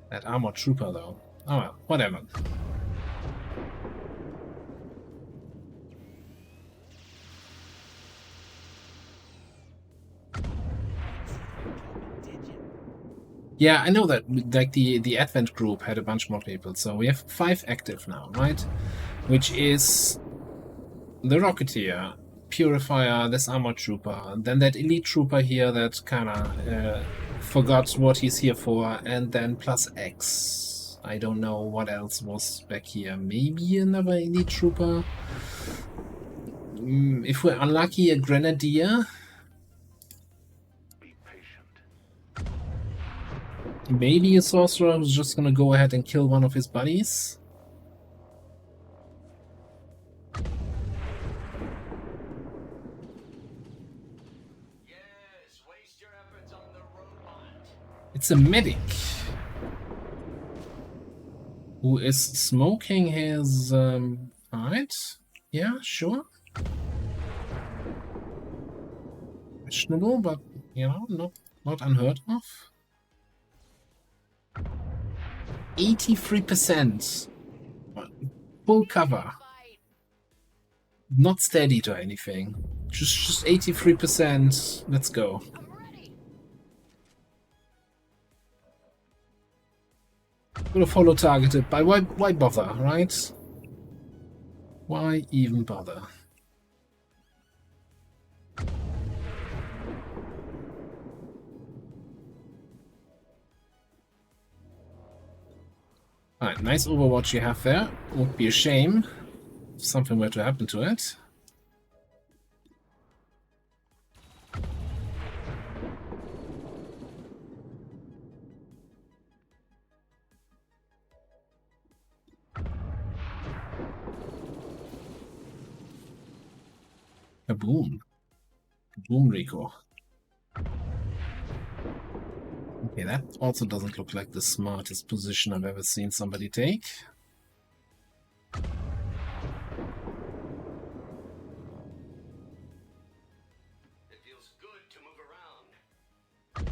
That Armored Trooper, though. Oh well, whatever. Yeah, I know that. Like the Advent group had a bunch more people, so we have 5 active now, right? Which is the Rocketeer, Purifier, this Armored Trooper, then that Elite Trooper here that kinda forgot what he's here for, and then plus X. I don't know what else was back here. Maybe another Elite Trooper. If we're unlucky, a Grenadier. Maybe a Sorcerer who's just gonna go ahead and kill one of his buddies. Yes, waste your efforts on the robot. It's a medic who is smoking his alright. Yeah, sure. Questionable, but you know, not unheard of. 83%. Full cover. Not steady to anything. Just 83%. Let's go. I'm ready. Gonna follow targeted by why bother, right? Why even bother? Alright, nice Overwatch you have there. Would be a shame if something were to happen to it. Kaboom. Kaboom, Rico. Okay, that also doesn't look like the smartest position I've ever seen somebody take. It feels good to move around.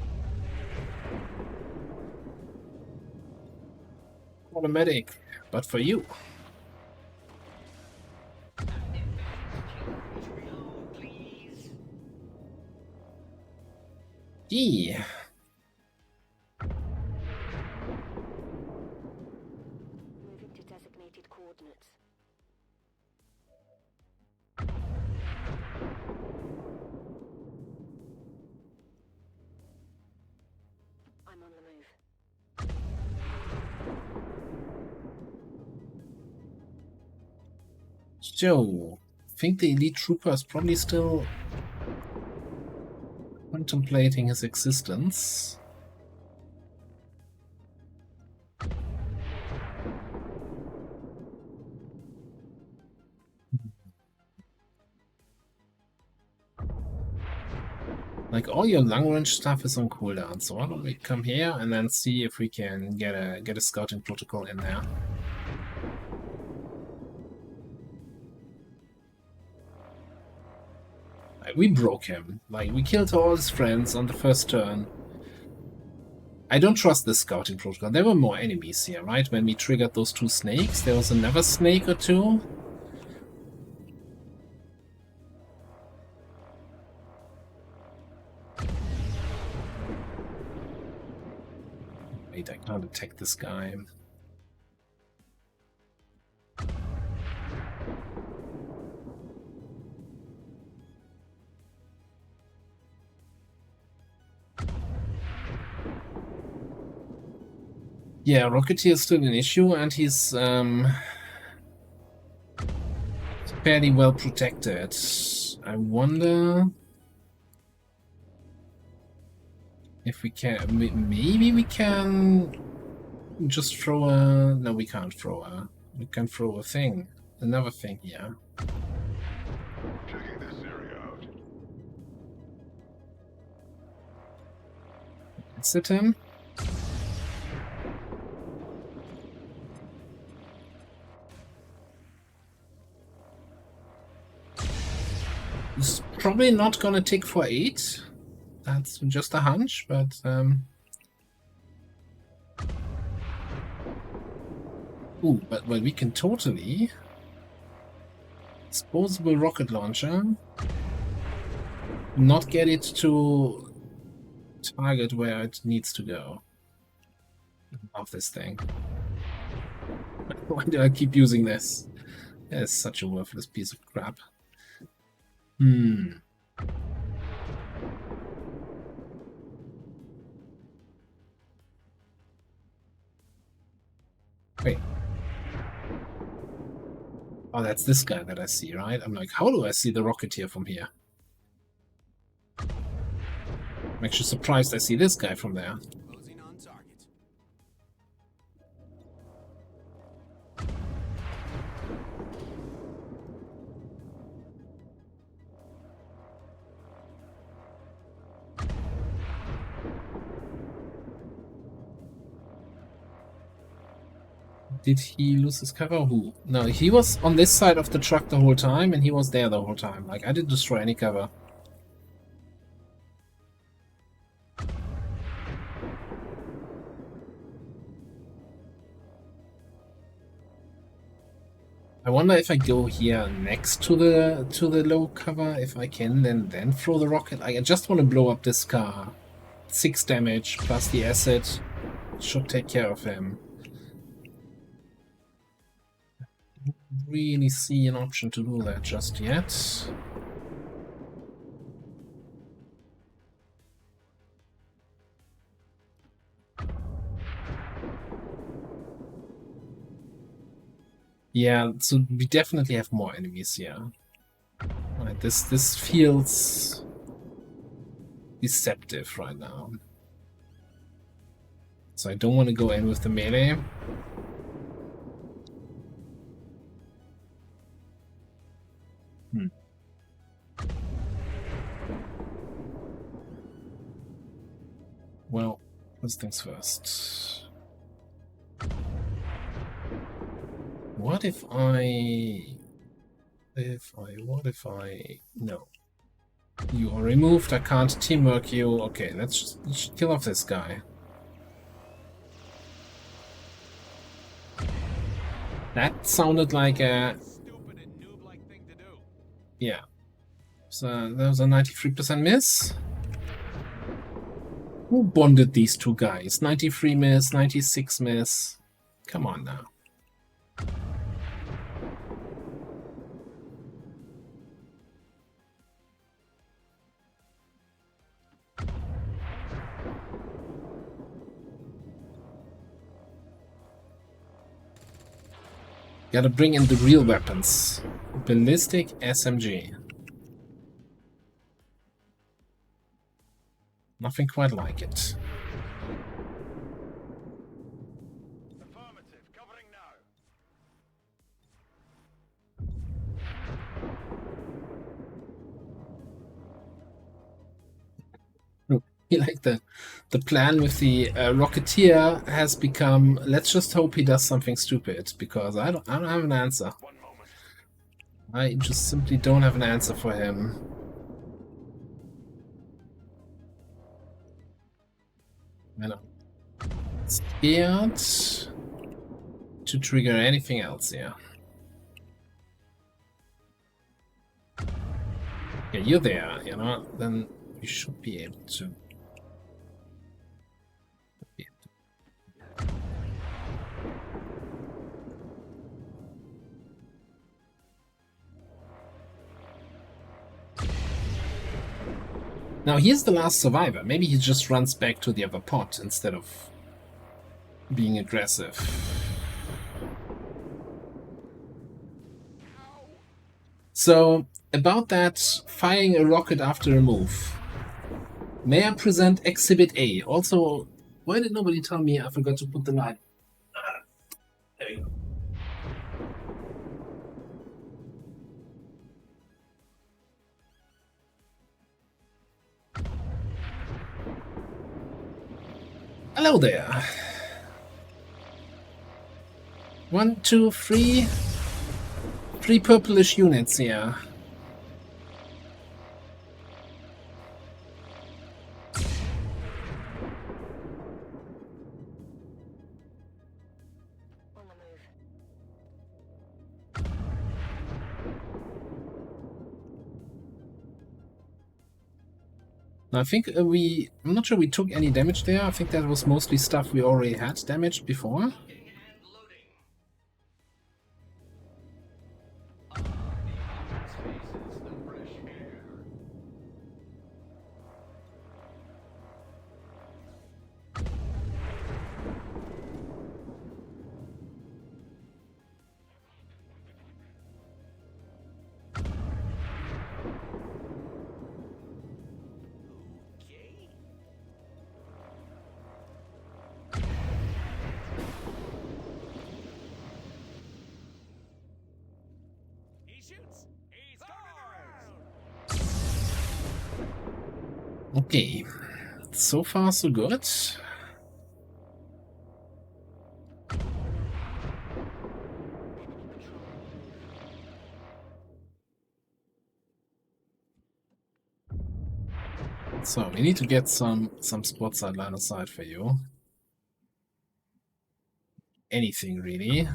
Automatic, but for you. Please. Gee. Moving to designated coordinates. I'm on the move. So, I think the Elite Trooper is probably still contemplating his existence. Like, all your long-range stuff is on cooldown, so why don't we come here and then see if we can get a scouting protocol in there. Like, we broke him. Like, we killed all his friends on the first turn. I don't trust this scouting protocol. There were more enemies here, right? When we triggered those 2 snakes, there was another snake or 2. Wait, I can't attack this guy. Yeah, Rocketeer is still an issue, and he's fairly well protected. I wonder if we can... Maybe we can just throw a... No, we can't throw a... We can throw a thing. Another thing here. Checking this area out. Is it him? It's probably not gonna tick for 8. That's just a hunch, but ooh, but well, we can totally disposable rocket launcher, not get it to target where it needs to go. Love this thing. Why do I keep using this? It's such a worthless piece of crap. Wait. Oh, that's this guy that I see, right? I'm like, how do I see the Rocketeer from here? I'm actually surprised I see this guy from there. Closing on target. Did he lose his cover? Who? No, he was on this side of the truck the whole time, and he was there the whole time. Like, I didn't destroy any cover. I wonder if I go here next to the low cover, if I can then throw the rocket. I just want to blow up this car. 6 damage plus the acid should take care of him. Really see an option to do that just yet. Yeah, so we definitely have more enemies here. Right, this feels deceptive right now. So I don't want to go in with the melee. Well, first things first. What if I... No. You are removed, I can't teamwork you. Okay, let's just kill off this guy. That sounded like a... Stupid and noob-like thing to do. Yeah. So that was a 93% miss. Who bonded these 2 guys? 93 miss, 96 miss. Come on now. Gotta bring in the real weapons. Ballistic SMG. Nothing quite like it. Affirmative. Covering now. like the plan with the Rocketeer has become, let's just hope he does something stupid, because I don't have an answer. I just simply don't have an answer for him. I know. Scared to trigger anything else here. Yeah, you're there, you know, then you should be able to. Now here's the last survivor. Maybe he just runs back to the other pot instead of being aggressive. So, about that firing a rocket after a move. May I present Exhibit A? Also, why did nobody tell me I forgot to put the light? There we go. Hello there. 1, 2, 3. 3 purplish units here. On the move. Now, I think I'm not sure we took any damage there. I think that was mostly stuff we already had damaged before. Okay, so far so good. So we need to get some spot side line of sight for you. Anything really.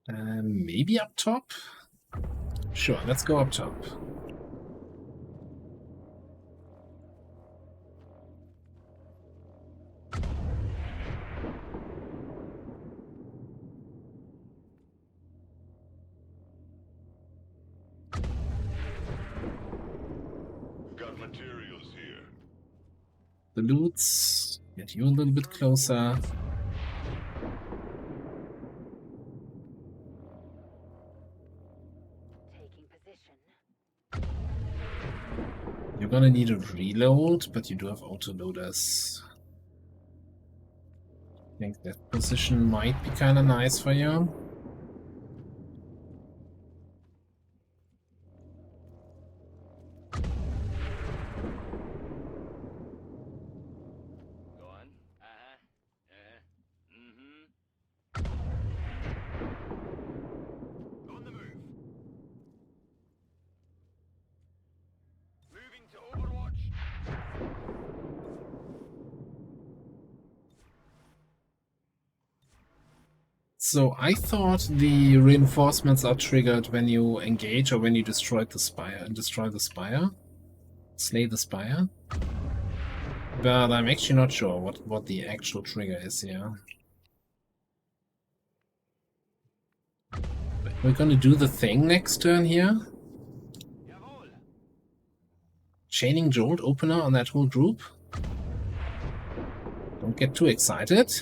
Maybe up top? Sure, let's go up top. Got materials here. The loots, get you a little bit closer. You're gonna need a reload, but you do have autoloaders. I think that position might be kind of nice for you. So I thought the reinforcements are triggered when you engage or when you destroy the spire, slay the spire. But I'm actually not sure what the actual trigger is here. We're gonna do the thing next turn here. Chaining Jolt opener on that whole group. Don't get too excited.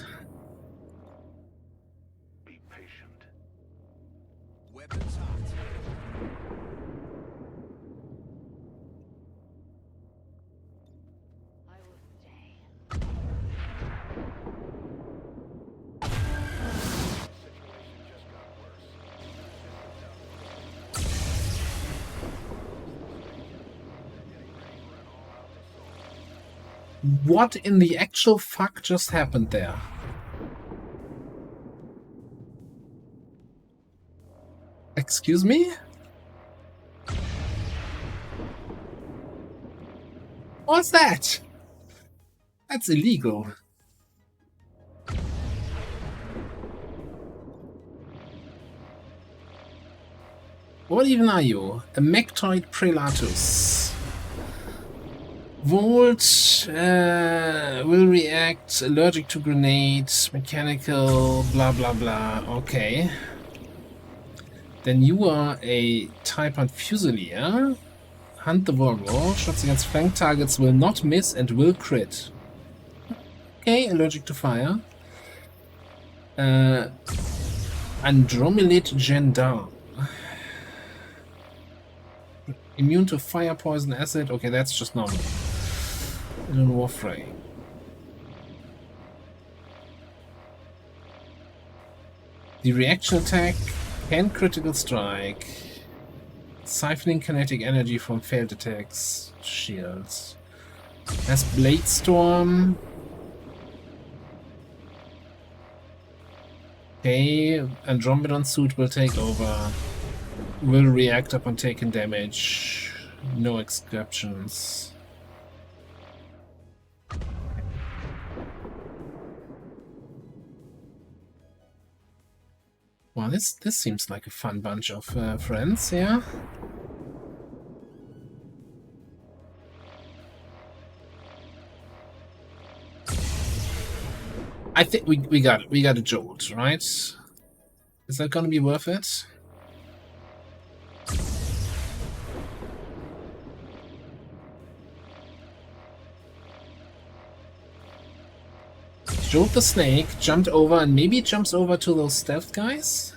What in the actual fuck just happened there? Excuse me? What's that? That's illegal. What even are you? A Mectoid Prelatus. Volt will react, allergic to grenades, mechanical, blah blah blah. Okay. Then you are a Type Hunt Fusilier. Hunt the Warlord. Shots against flank targets will not miss and will crit. Okay, allergic to fire. Andromelid Gendarme. Immune to fire, poison, acid. Okay, that's just normal. Warfray. The reaction attack can critical strike. Siphoning kinetic energy from failed attacks. Shields. Has Blade Storm. Okay, Andromedon suit will take over. Will react upon taking damage. No exceptions. Well, this seems like a fun bunch of friends, yeah? I think we got a jolt, right? Is that gonna be worth it? Jolt the snake, jumped over, and maybe jumps over to those stealth guys?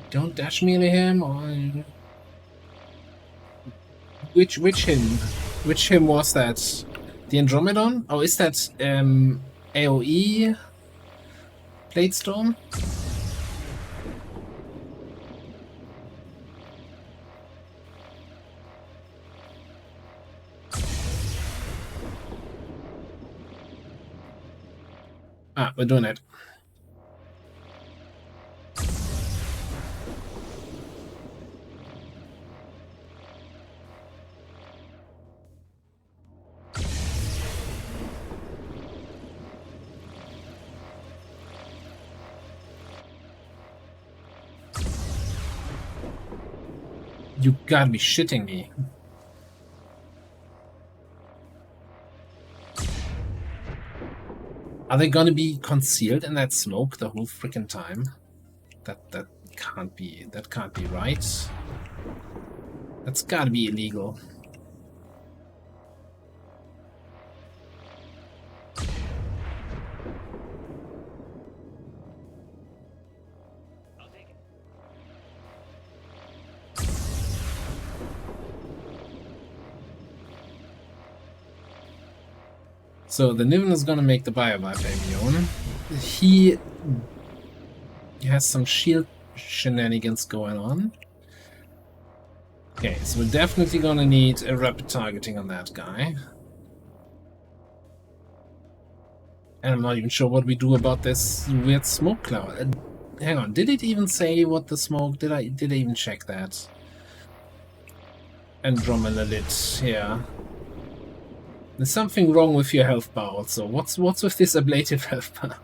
Don't dash melee him, or... Which him? Which him was that? The Andromedon? Oh, is that AoE? Blade Storm? Ah, we're doing it. You gotta be shitting me. Are they gonna be concealed in that smoke the whole freaking time? That can't be right. That's gotta be illegal. So the Niven is gonna make the Biovibe immune. He has some shield shenanigans going on. Okay, so we're definitely gonna need a rapid targeting on that guy. And I'm not even sure what we do about this weird smoke cloud. Hang on, did it even say what the smoke? Did I even check that? Andromeda lit, yeah. There's something wrong with your health bar also. What's with this ablative health bar?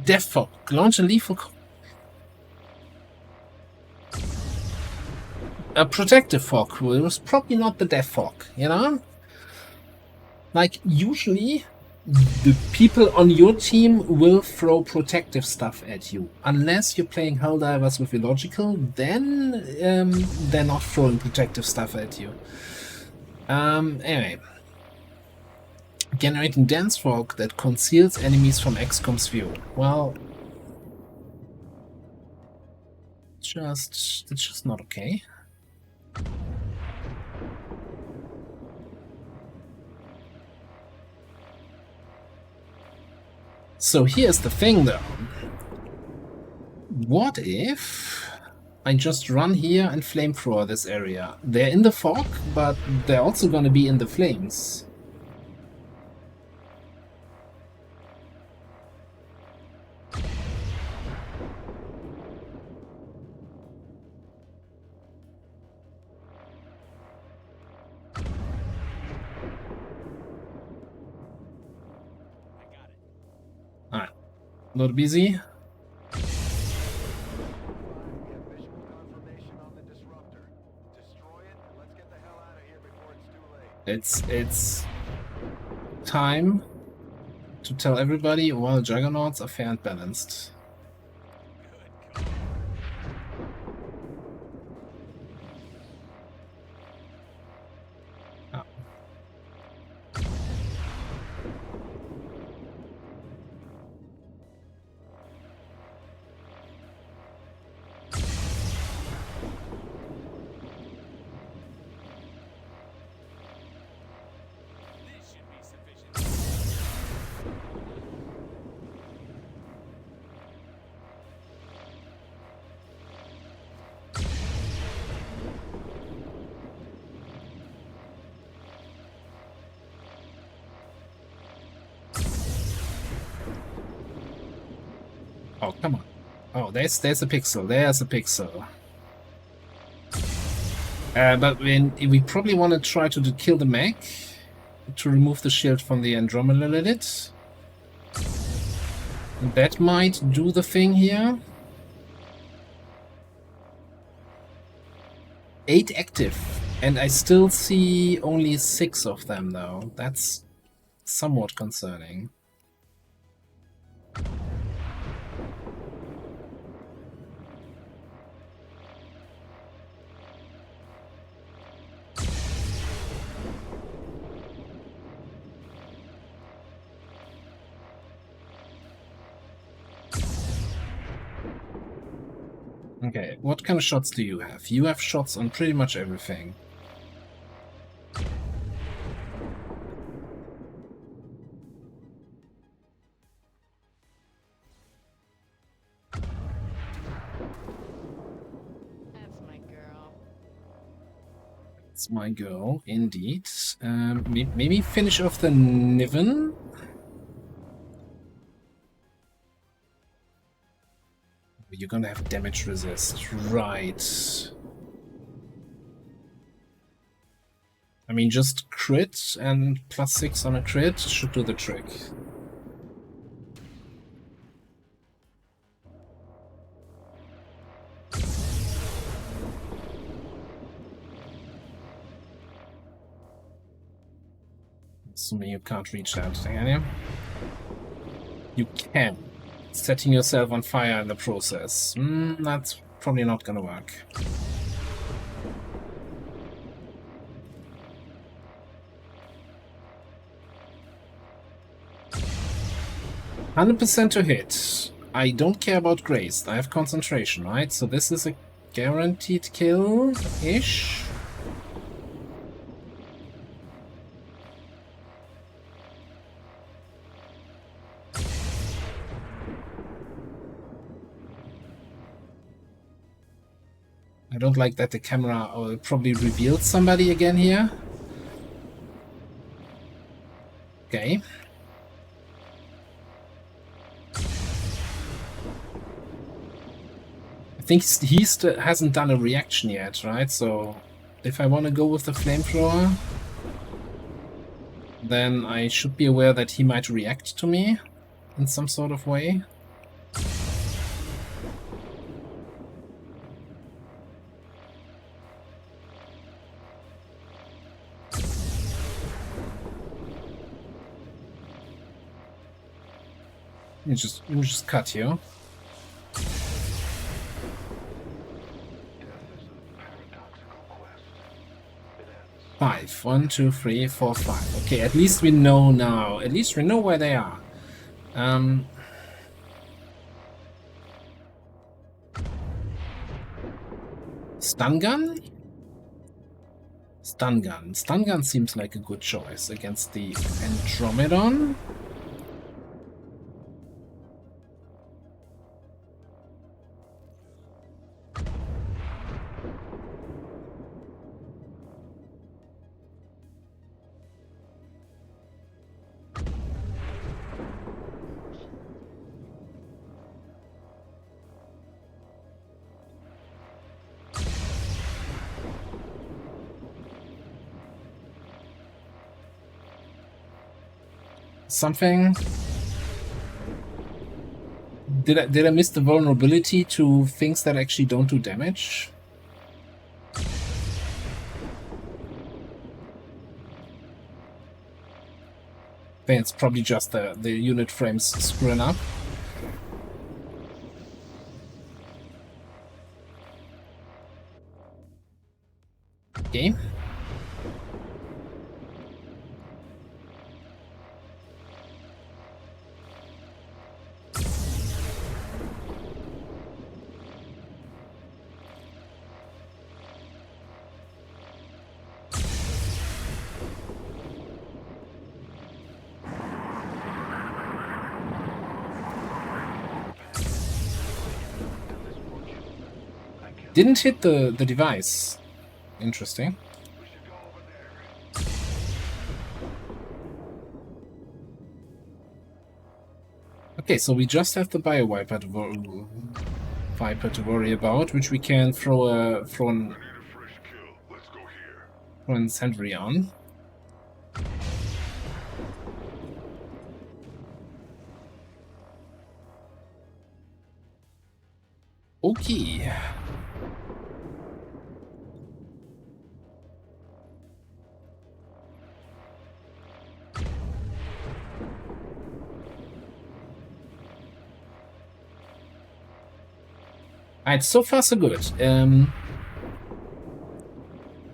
Death Fog. Launch a lethal... A protective fog. Well, it was probably not the Death Fog, you know? Like, usually the people on your team will throw protective stuff at you. Unless you're playing Helldivers with Illogical, then they're not throwing protective stuff at you. Anyway. Generating dense fog that conceals enemies from XCOM's view. Well, it's just not okay. So here's the thing though. What if I just run here and flamethrower this area? They're in the fog, but they're also gonna be in the flames. Alright, not busy. It's time to tell everybody, well, Juggernauts are fair and balanced. Oh. Oh, come on. Oh, there's a pixel. There's a pixel. But we probably want to try to kill the mech to remove the shield from the Andromeda Lilith. That might do the thing here. 8 active, and I still see only 6 of them though. That's somewhat concerning. Okay, what kind of shots do you have? You have shots on pretty much everything. That's my girl. It's my girl, indeed. Maybe finish off the Niven? You're gonna have damage resist, right? I mean, just crit and +6 on a crit should do the trick. Assuming you can't reach that, can you? You can. Setting yourself on fire in the process. That's probably not gonna work. %100% to hit. I don't care about Grace. I have concentration, right? So this is a guaranteed kill-ish. I don't like that the camera probably revealed somebody again here. Okay. I think he still hasn't done a reaction yet, right? So if I want to go with the flamethrower, then I should be aware that he might react to me in some sort of way. You just cut you. Five. 1, 2, 3, 4, 5. Okay, at least we know now. At least we know where they are. Stun gun? Stun gun. Stun gun seems like a good choice against the Andromedon. something. Did I miss the vulnerability to things that actually don't do damage? I think it's probably just the unit frames screwing up. Okay. Didn't hit the device. Interesting. Okay, so we just have the Bio Viper to worry about, which we can throw an sentry on. Okay. Alright, so far so good.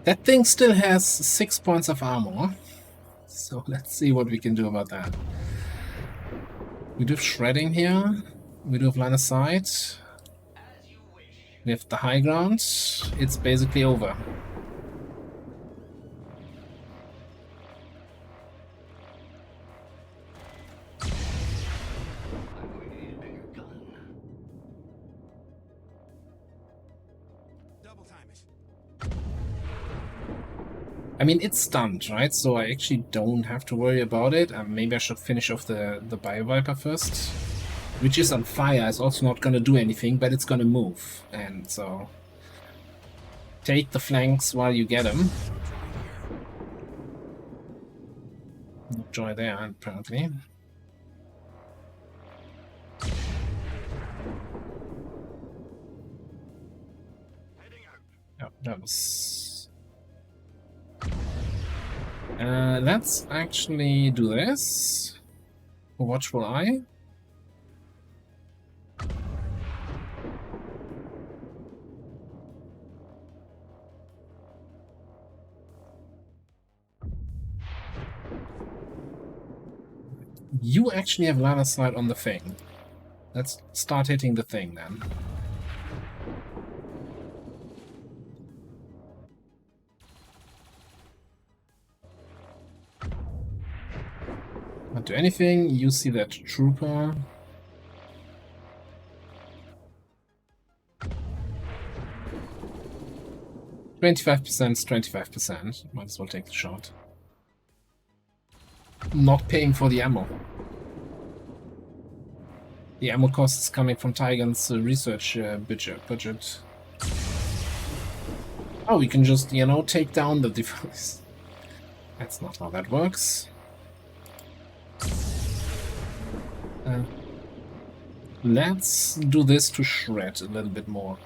That thing still has 6 points of armor. So let's see what we can do about that. We do have shredding here. We do have line of sight. We have the high ground. It's basically over. I mean, it's stunned, right? So I actually don't have to worry about it. Maybe I should finish off the Bio Viper first. Which is on fire. It's also not going to do anything, but it's going to move. And so... take the flanks while you get them. No joy there, apparently. Oh, that was... let's actually do this. A watchful eye. You actually have line of sight on the thing. Let's start hitting the thing then. Not do anything. You see that trooper. %, 25%. Might as well take the shot. Not paying for the ammo. The ammo cost is coming from Tigan's research budget. Oh, we can just, you know, take down the device. That's not how that works. Let's do this to shred a little bit more.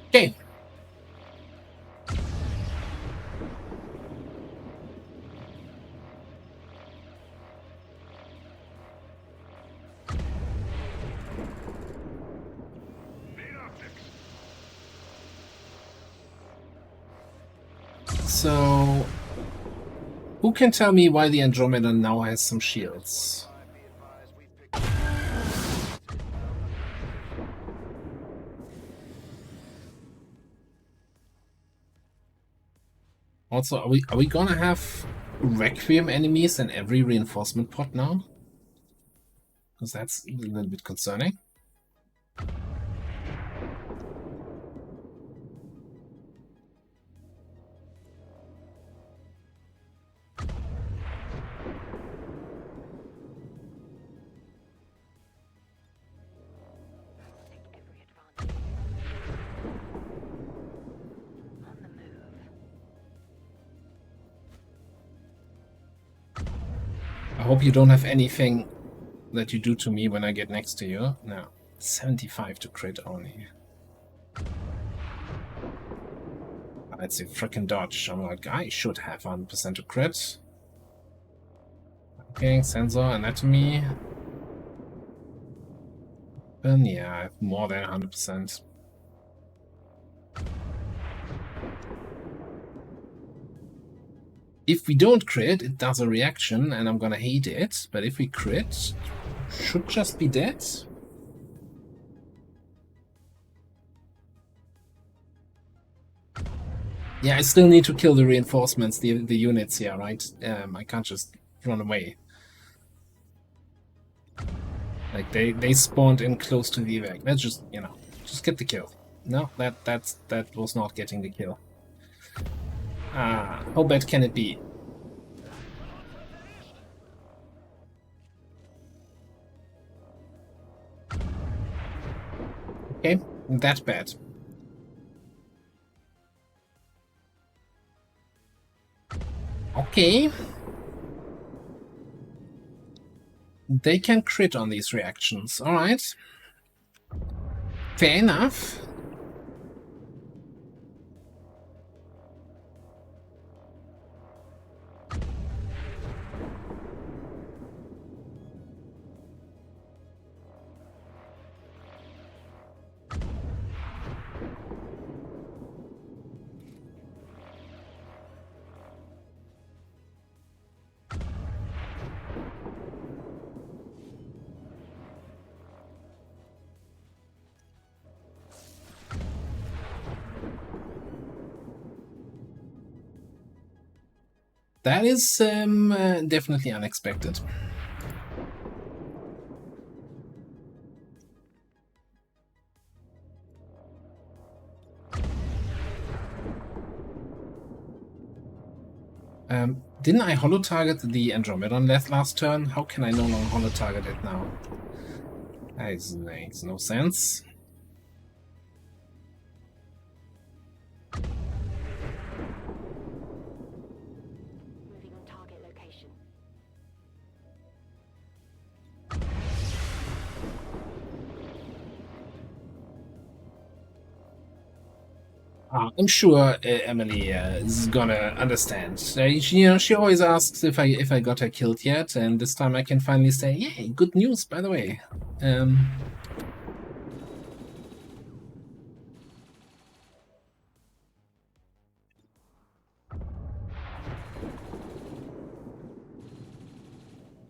Okay. So, who can tell me why the Andromeda now has some shields? Also, are we gonna have Requiem enemies in every reinforcement pot now? Because that's a little bit concerning. hope you don't have anything that you do to me when I get next to you. No. 75 to crit only. It's a freaking dodge. I'm like, I should have 100% to crit. Okay, sensor, anatomy. And yeah, I have more than 100%. If we don't crit, it does a reaction, and I'm gonna hate it. But if we crit, should just be dead. Yeah, I still need to kill the reinforcements, the units here, right? I can't just run away. Like they spawned in close to the evac. Let's just, you know, just get the kill. No, that was not getting the kill. How bad can it be? Okay, that bad. Okay. They can crit on these reactions. Alright. Fair enough. That is definitely unexpected. Didn't I holo-target the Andromedon last turn? How can I no longer holo-target it now? That makes no sense. Moving on target location. I'm sure Emily is gonna understand. She always asks if I got her killed yet, and this time I can finally say, "Yay, good news!" By the way,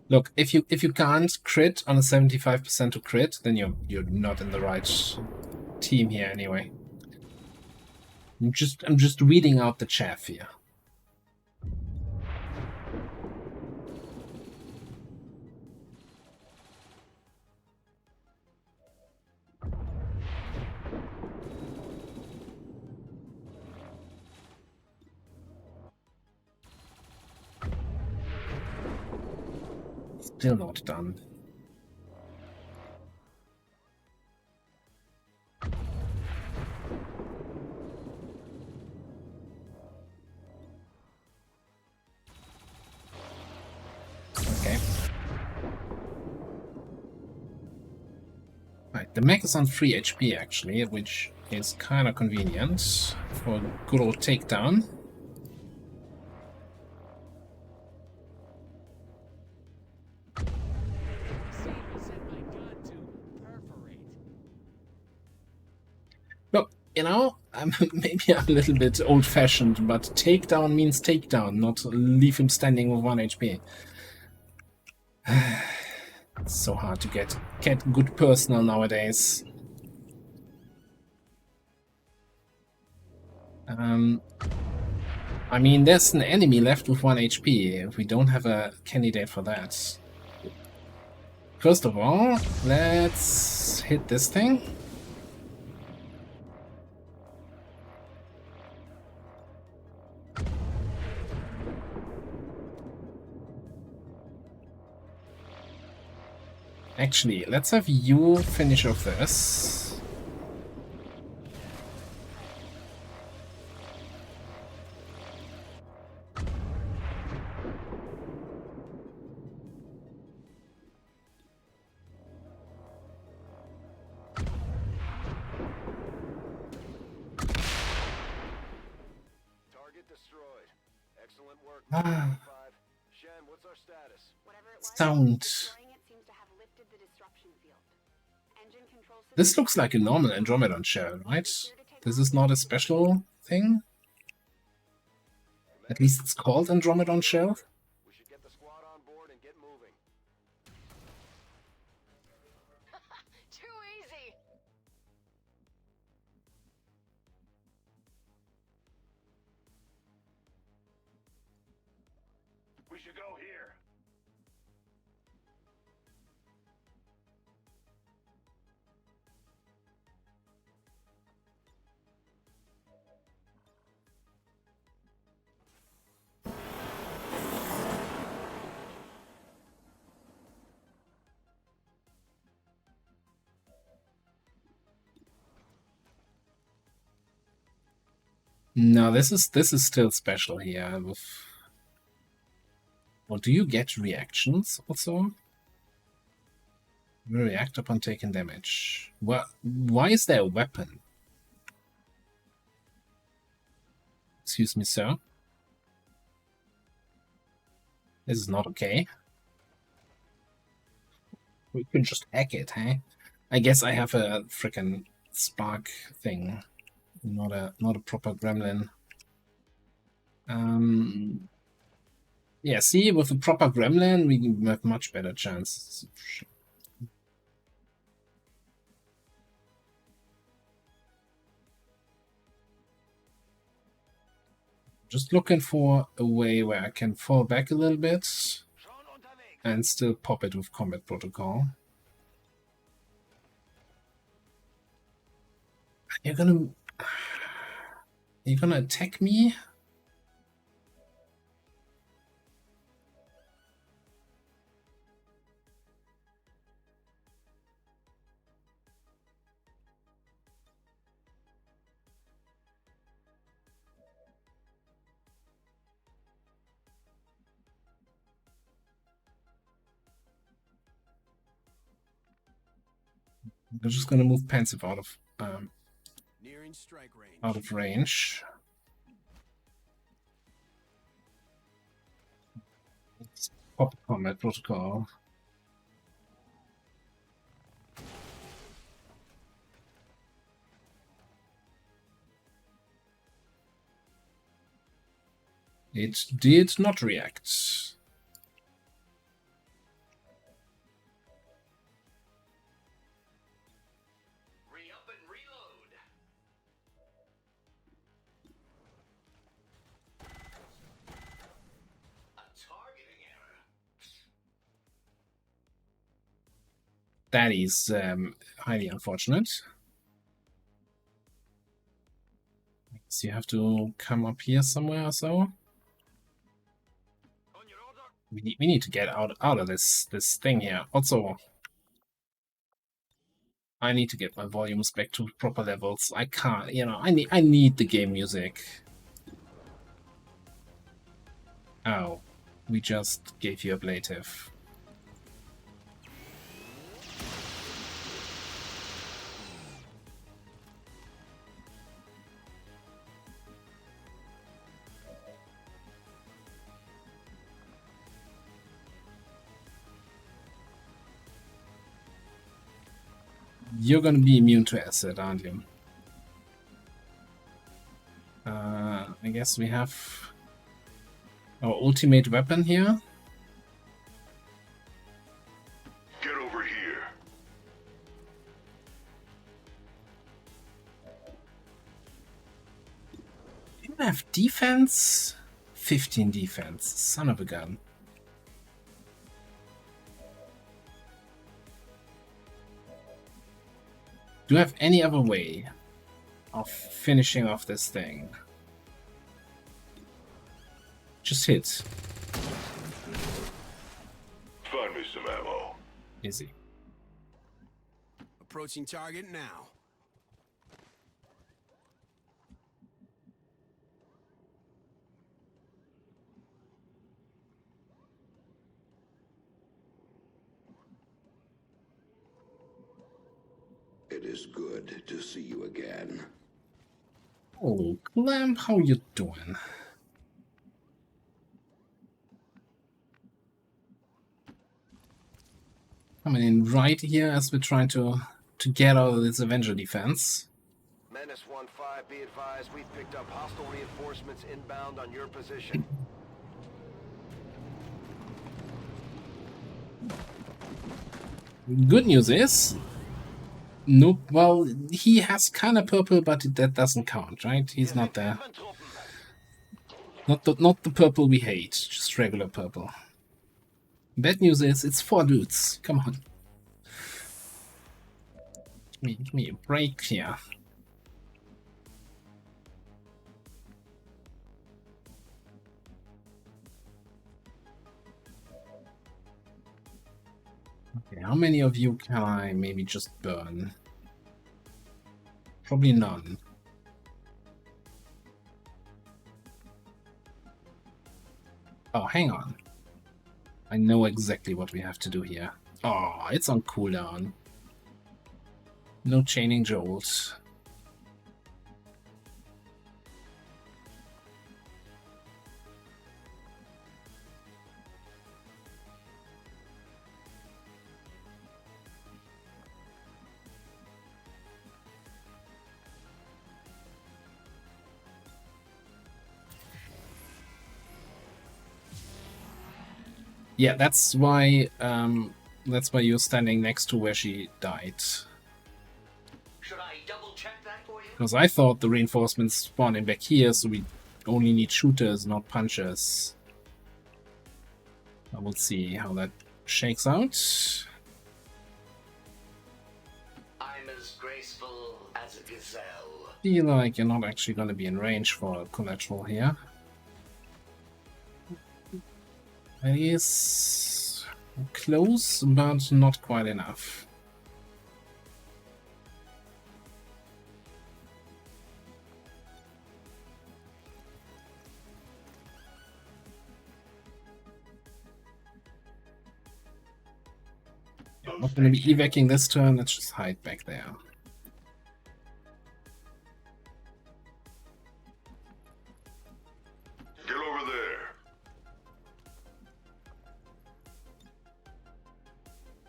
look, if you can't crit on a 75% to crit, then you're not in the right team here anyway. I'm just reading out the chaff here. Still not done. Okay. Right, the mech is on 3 HP actually, which is kind of convenient for a good old takedown. Look, you know, maybe I'm a little bit old-fashioned, but takedown means takedown, not leave him standing with 1 HP. It's so hard to get good personnel nowadays. I mean, there's an enemy left with 1 HP. If we don't have a candidate for that. First of all, let's hit this thing. Actually, let's have you finish off this. destroyed. Excellent work, Ah. 5. Shen, what's our status? Whatever it was, Sound. destroying it seems to have lifted the disruption field. Engine control system. This looks like a normal Andromedon shell, right? This is not a special thing? At least it's called Andromedon shell? We should get the squad on board and get moving. Too easy. We should go here. No, this is still special here. Well, do you get reactions also? React upon taking damage. Well, why is there a weapon? Excuse me, sir. This is not okay. We can just hack it, hey? I guess I have a frickin' spark thing. Not a proper gremlin. Yeah, see, with a proper gremlin, we have much better chances. Just looking for a way where I can fall back a little bit and still pop it with combat protocol. You're gonna attack me? I'm just gonna move pensive out of Nearing strike range. range. Let's pop combat protocol. It did not react. Re-up and reload. A targeting error. That is highly unfortunate. I guess you have to come up here somewhere or so. On your order. We need to get out of this thing here. Also, I need to get my volumes back to proper levels. I can't, you know, I need the game music. Oh, we just gave you ablative. You're gonna be immune to acid, aren't you? I guess we have our ultimate weapon here. Get over here. Do you have defense? 15 defense. Son of a gun. Do you have any other way of finishing off this thing? Just hit. Find me some ammo. Easy. Approaching target now. It is good to see you again. Oh, Clamp, how you doing? Coming in right here as we're trying to get out of this Avenger defense. Menace 1-5, be advised, we've picked up hostile reinforcements inbound on your position. Good news is, nope. Well, he has kind of purple, but that doesn't count, right? He's not there. Not the purple we hate, just regular purple. Bad news is, it's 4 dudes. Come on. Give me a break here. Okay, how many of you can I maybe just burn? Probably none. Oh, hang on. I know exactly what we have to do here. Oh, it's on cooldown. No chaining jolt. Yeah, that's why you're standing next to where she died. Should I double check that for you? Because I thought the reinforcements spawning back here, so we only need shooters, not punchers. I will see how that shakes out. I'm as graceful as a gazelle. Feel like you're not actually going to be in range for collateral here. It is close, but not quite enough. Yeah, I'm not going to be evacuating this turn, let's just hide back there. Get over there.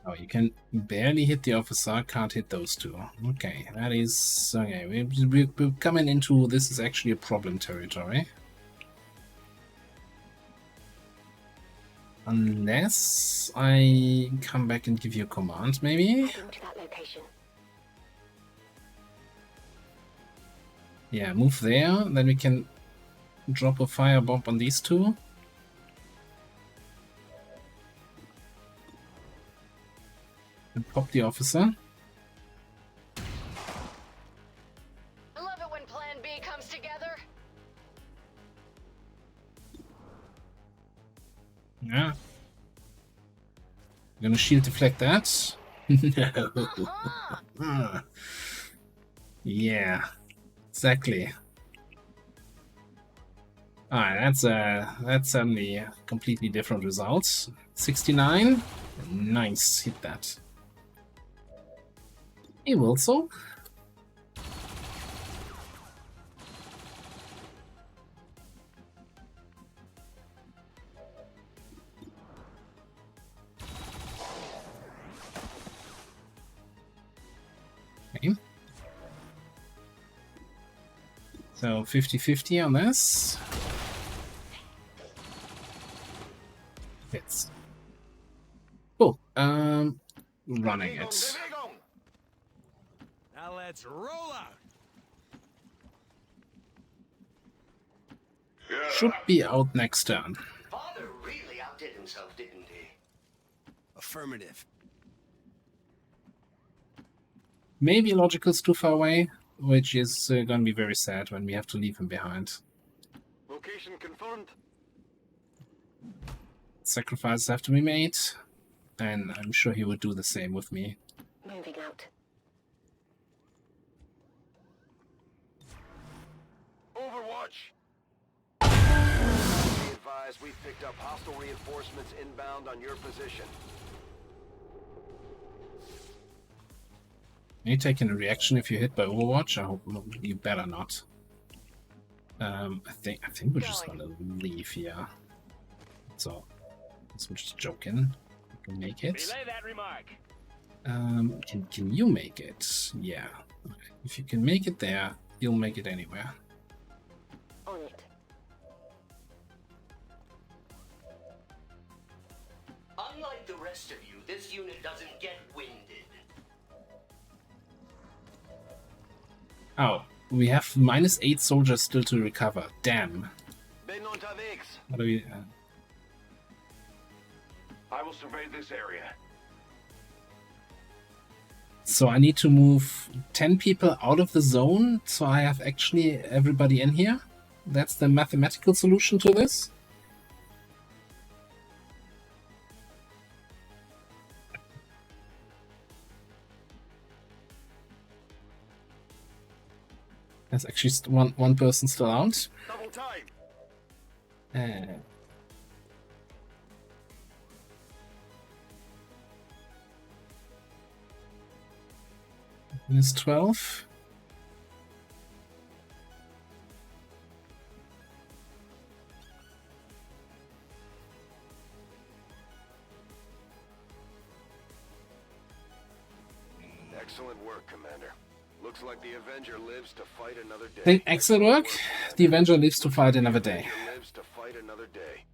Oh, you can barely hit the officer, can't hit those two. Okay, that is... okay, we're coming into... this is actually a problem territory. Unless I come back and give you a command, maybe? Heading to that location. Yeah, move there, then we can drop a firebomb on these two. And pop the officer. I love it when Plan B comes together. Yeah. I'm gonna shield deflect that. No. Yeah, exactly. Alright, that's certainly a completely different result. 69. Nice, hit that. He will so. Okay. So 50-50 on this. Hits. Oh, running it. Now let's roll out. Should be out next turn. Father really outdid himself, didn't he? Affirmative. Maybe Logical's too far away, which is gonna be very sad when we have to leave him behind. Location confirmed. Sacrifices have to be made, and I'm sure he would do the same with me. Moving out. Overwatch! Be advised, we've picked up hostile reinforcements inbound on your position. Are you taking a reaction if you're hit by Overwatch? I hope you better not. I think we're just gonna leave here. So we're just joking. We can make it. Relay that remark. Can you make it? Yeah. If you can make it there, you'll make it anywhere. On it. Unlike the rest of you, this unit doesn't get winded. Oh, we have -8 soldiers still to recover. Damn. Ben unterwegs. What do we? I will survey this area. So I need to move 10 people out of the zone, so I have actually everybody in here. That's the mathematical solution to this. There's actually one person still out. Double time. -12. Excellent work, Commander. Looks like the Avenger lives to fight another day. Think excellent work. The Avenger lives to fight another day. Avenger lives to fight another day.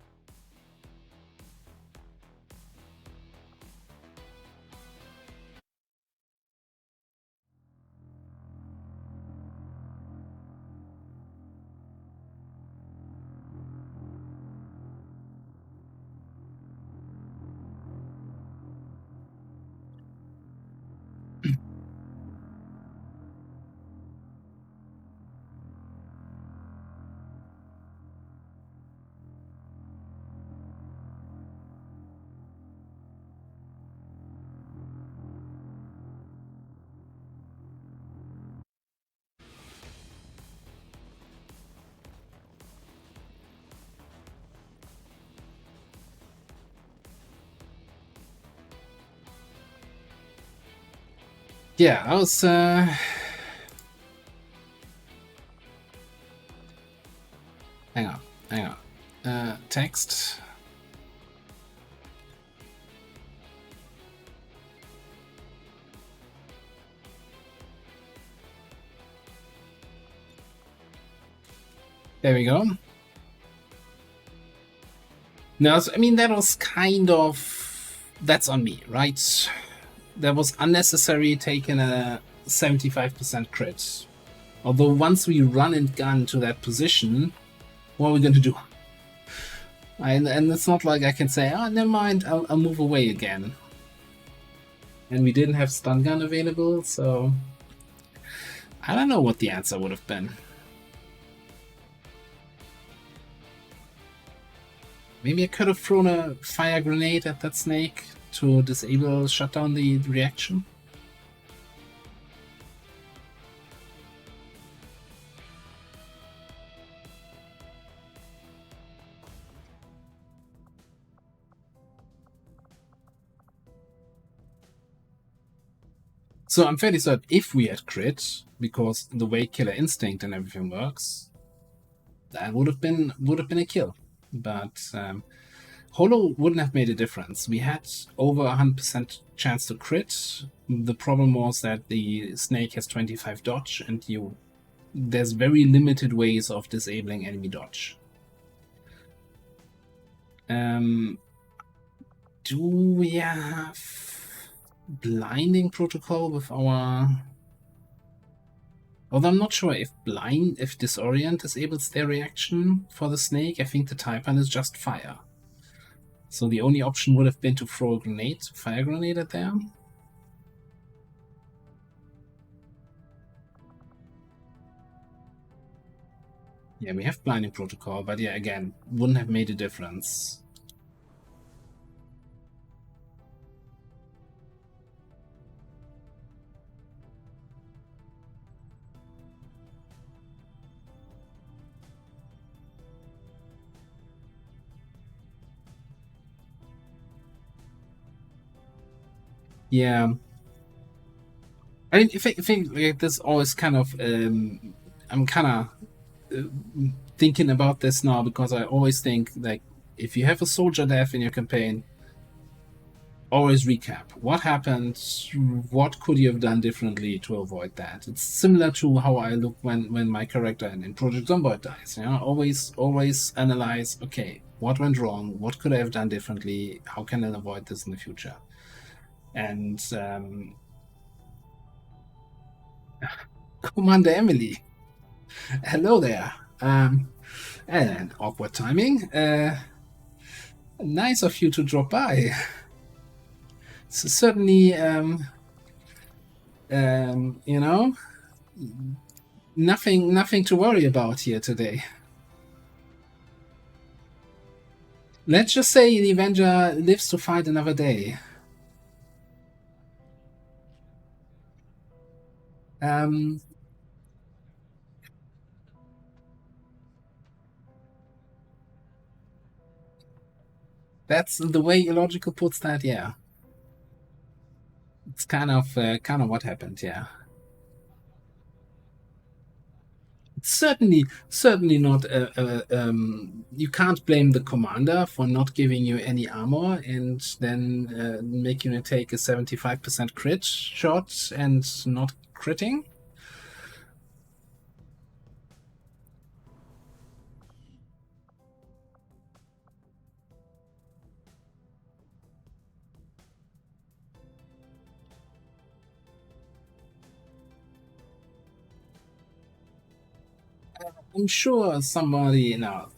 Yeah, I was. Hang on. Text. There we go. Now, I mean, that was kind of. That's on me, right? That was unnecessary taking a 75% crit. Although once we run and gun to that position, what are we going to do? And it's not like I can say, oh, never mind, I'll move away again. And we didn't have stun gun available, so I don't know what the answer would have been. Maybe I could have thrown a fire grenade at that snake to disable, shut down the reaction. So I'm fairly certain if we had crit, because the way Killer Instinct and everything works, that would have been a kill. But Holo wouldn't have made a difference. We had over 100% chance to crit. The problem was that the snake has 25 dodge, and there's very limited ways of disabling enemy dodge. Do we have blinding protocol with our? Although I'm not sure if disorient disables their reaction for the snake. I think the Taipan is just fire. So the only option would have been to throw a fire grenade at them. Yeah, we have blinding protocol, but yeah, again, wouldn't have made a difference. Yeah, I mean, I think like, this always kind of I'm kind of thinking about this now because I always think like if you have a soldier death in your campaign, always recap. What happened? What could you have done differently to avoid that? It's similar to how I look when my character in Project Zomboid dies. You know, always analyze. Okay, what went wrong? What could I have done differently? How can I avoid this in the future? And Commander Emily, hello there. And awkward timing. Nice of you to drop by. So certainly, you know, nothing to worry about here today. Let's just say the Avenger lives to fight another day. That's the way Illogical puts that, yeah. It's kind of what happened, yeah. It's certainly not. You can't blame the commander for not giving you any armor and then making you take a 75% crit shot and not critting. I'm sure somebody now.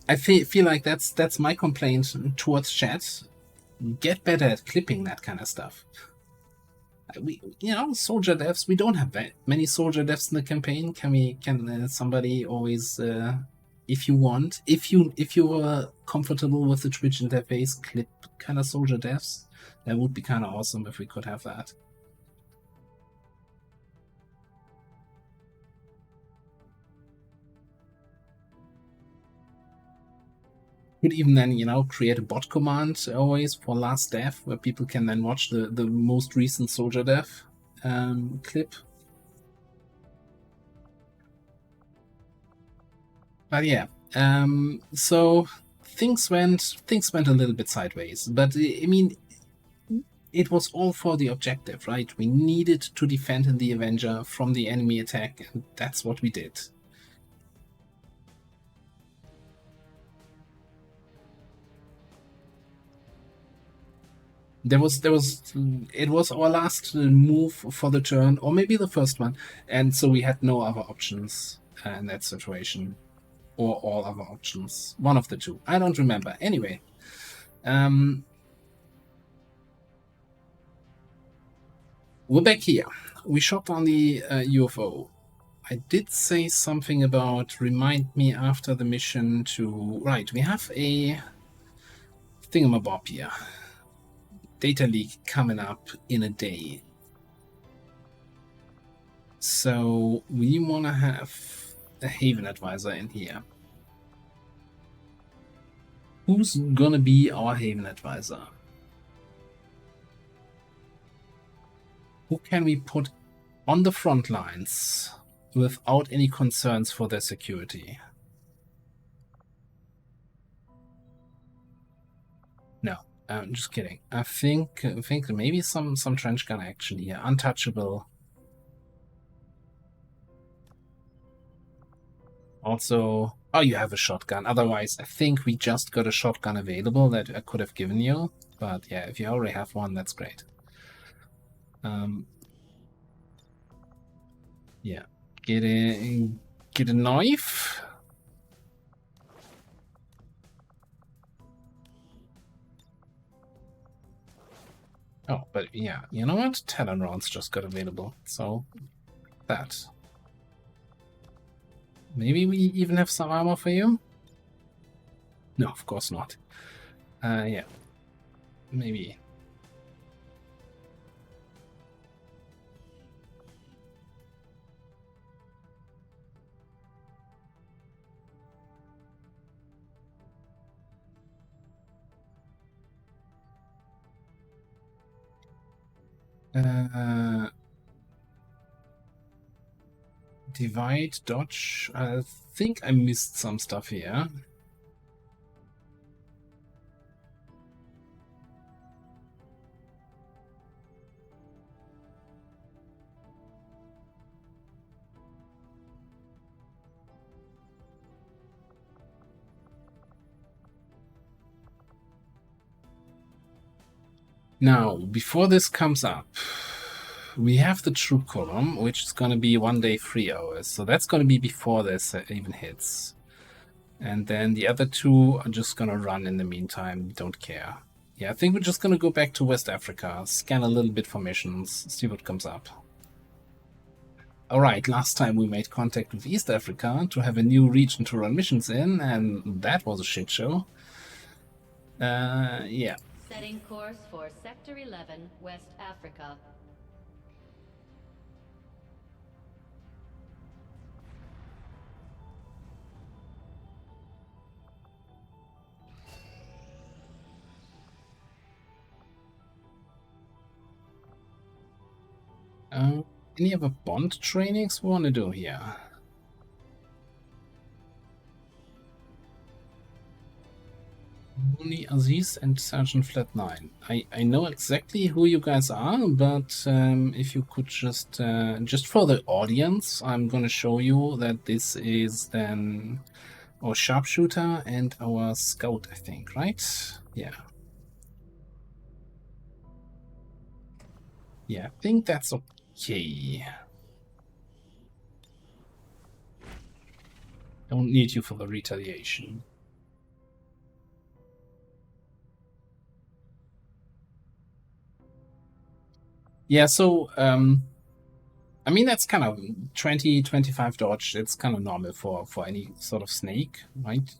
I feel like that's my complaint towards chat. Get better at clipping that kind of stuff. Soldier devs. We don't have that many soldier devs in the campaign. Can somebody always, if you are comfortable with the Twitch interface, clip kind of soldier devs? That would be kind of awesome if we could have that. Could even then, create a bot command always for last dev where people can then watch the most recent soldier dev clip. But yeah, so things went a little bit sideways. But I mean, it was all for the objective, right? We needed to defend the Avenger from the enemy attack, and that's what we did. It was our last move for the turn, or maybe the first one, and so we had no other options in that situation, or all other options. One of the two. I don't remember. Anyway, we're back here. We shot on the UFO. I did say something about remind me after the mission to... Right, we have a thingamabob here. Data leak coming up in a day. So we want to have a Haven advisor in here. Who's gonna be our Haven advisor? Who can we put on the front lines without any concerns for their security? No. I'm just kidding. I think maybe some trench gun action here. Untouchable. Also, oh, you have a shotgun. Otherwise, I think we just got a shotgun available that I could have given you. But yeah, if you already have one, that's great. Yeah, get a knife. Oh, but yeah, you know what? Talon rounds just got available, so that. Maybe we even have some armor for you? No, of course not. Yeah. Maybe. Divide, dodge. I think I missed some stuff here. Now, before this comes up, we have the troop column, which is going to be 1 day 3 hours. So that's going to be before this even hits. And then the other two are just going to run in the meantime. Don't care. Yeah, I think we're just going to go back to West Africa, scan a little bit for missions, see what comes up. Alright, last time we made contact with East Africa to have a new region to run missions in, and that was a shit show. Yeah. Setting course for Sector 11, West Africa. Any other bond trainings we want to do here? Mooney Aziz and Sergeant Flat9. I know exactly who you guys are, but if you could just for the audience, I'm gonna show you that this is then our sharpshooter and our scout, I think, right? Yeah. Yeah, I think that's okay. Don't need you for the retaliation. Yeah, so, I mean, that's kind of 20-25 dodge. It's kind of normal for any sort of snake, right?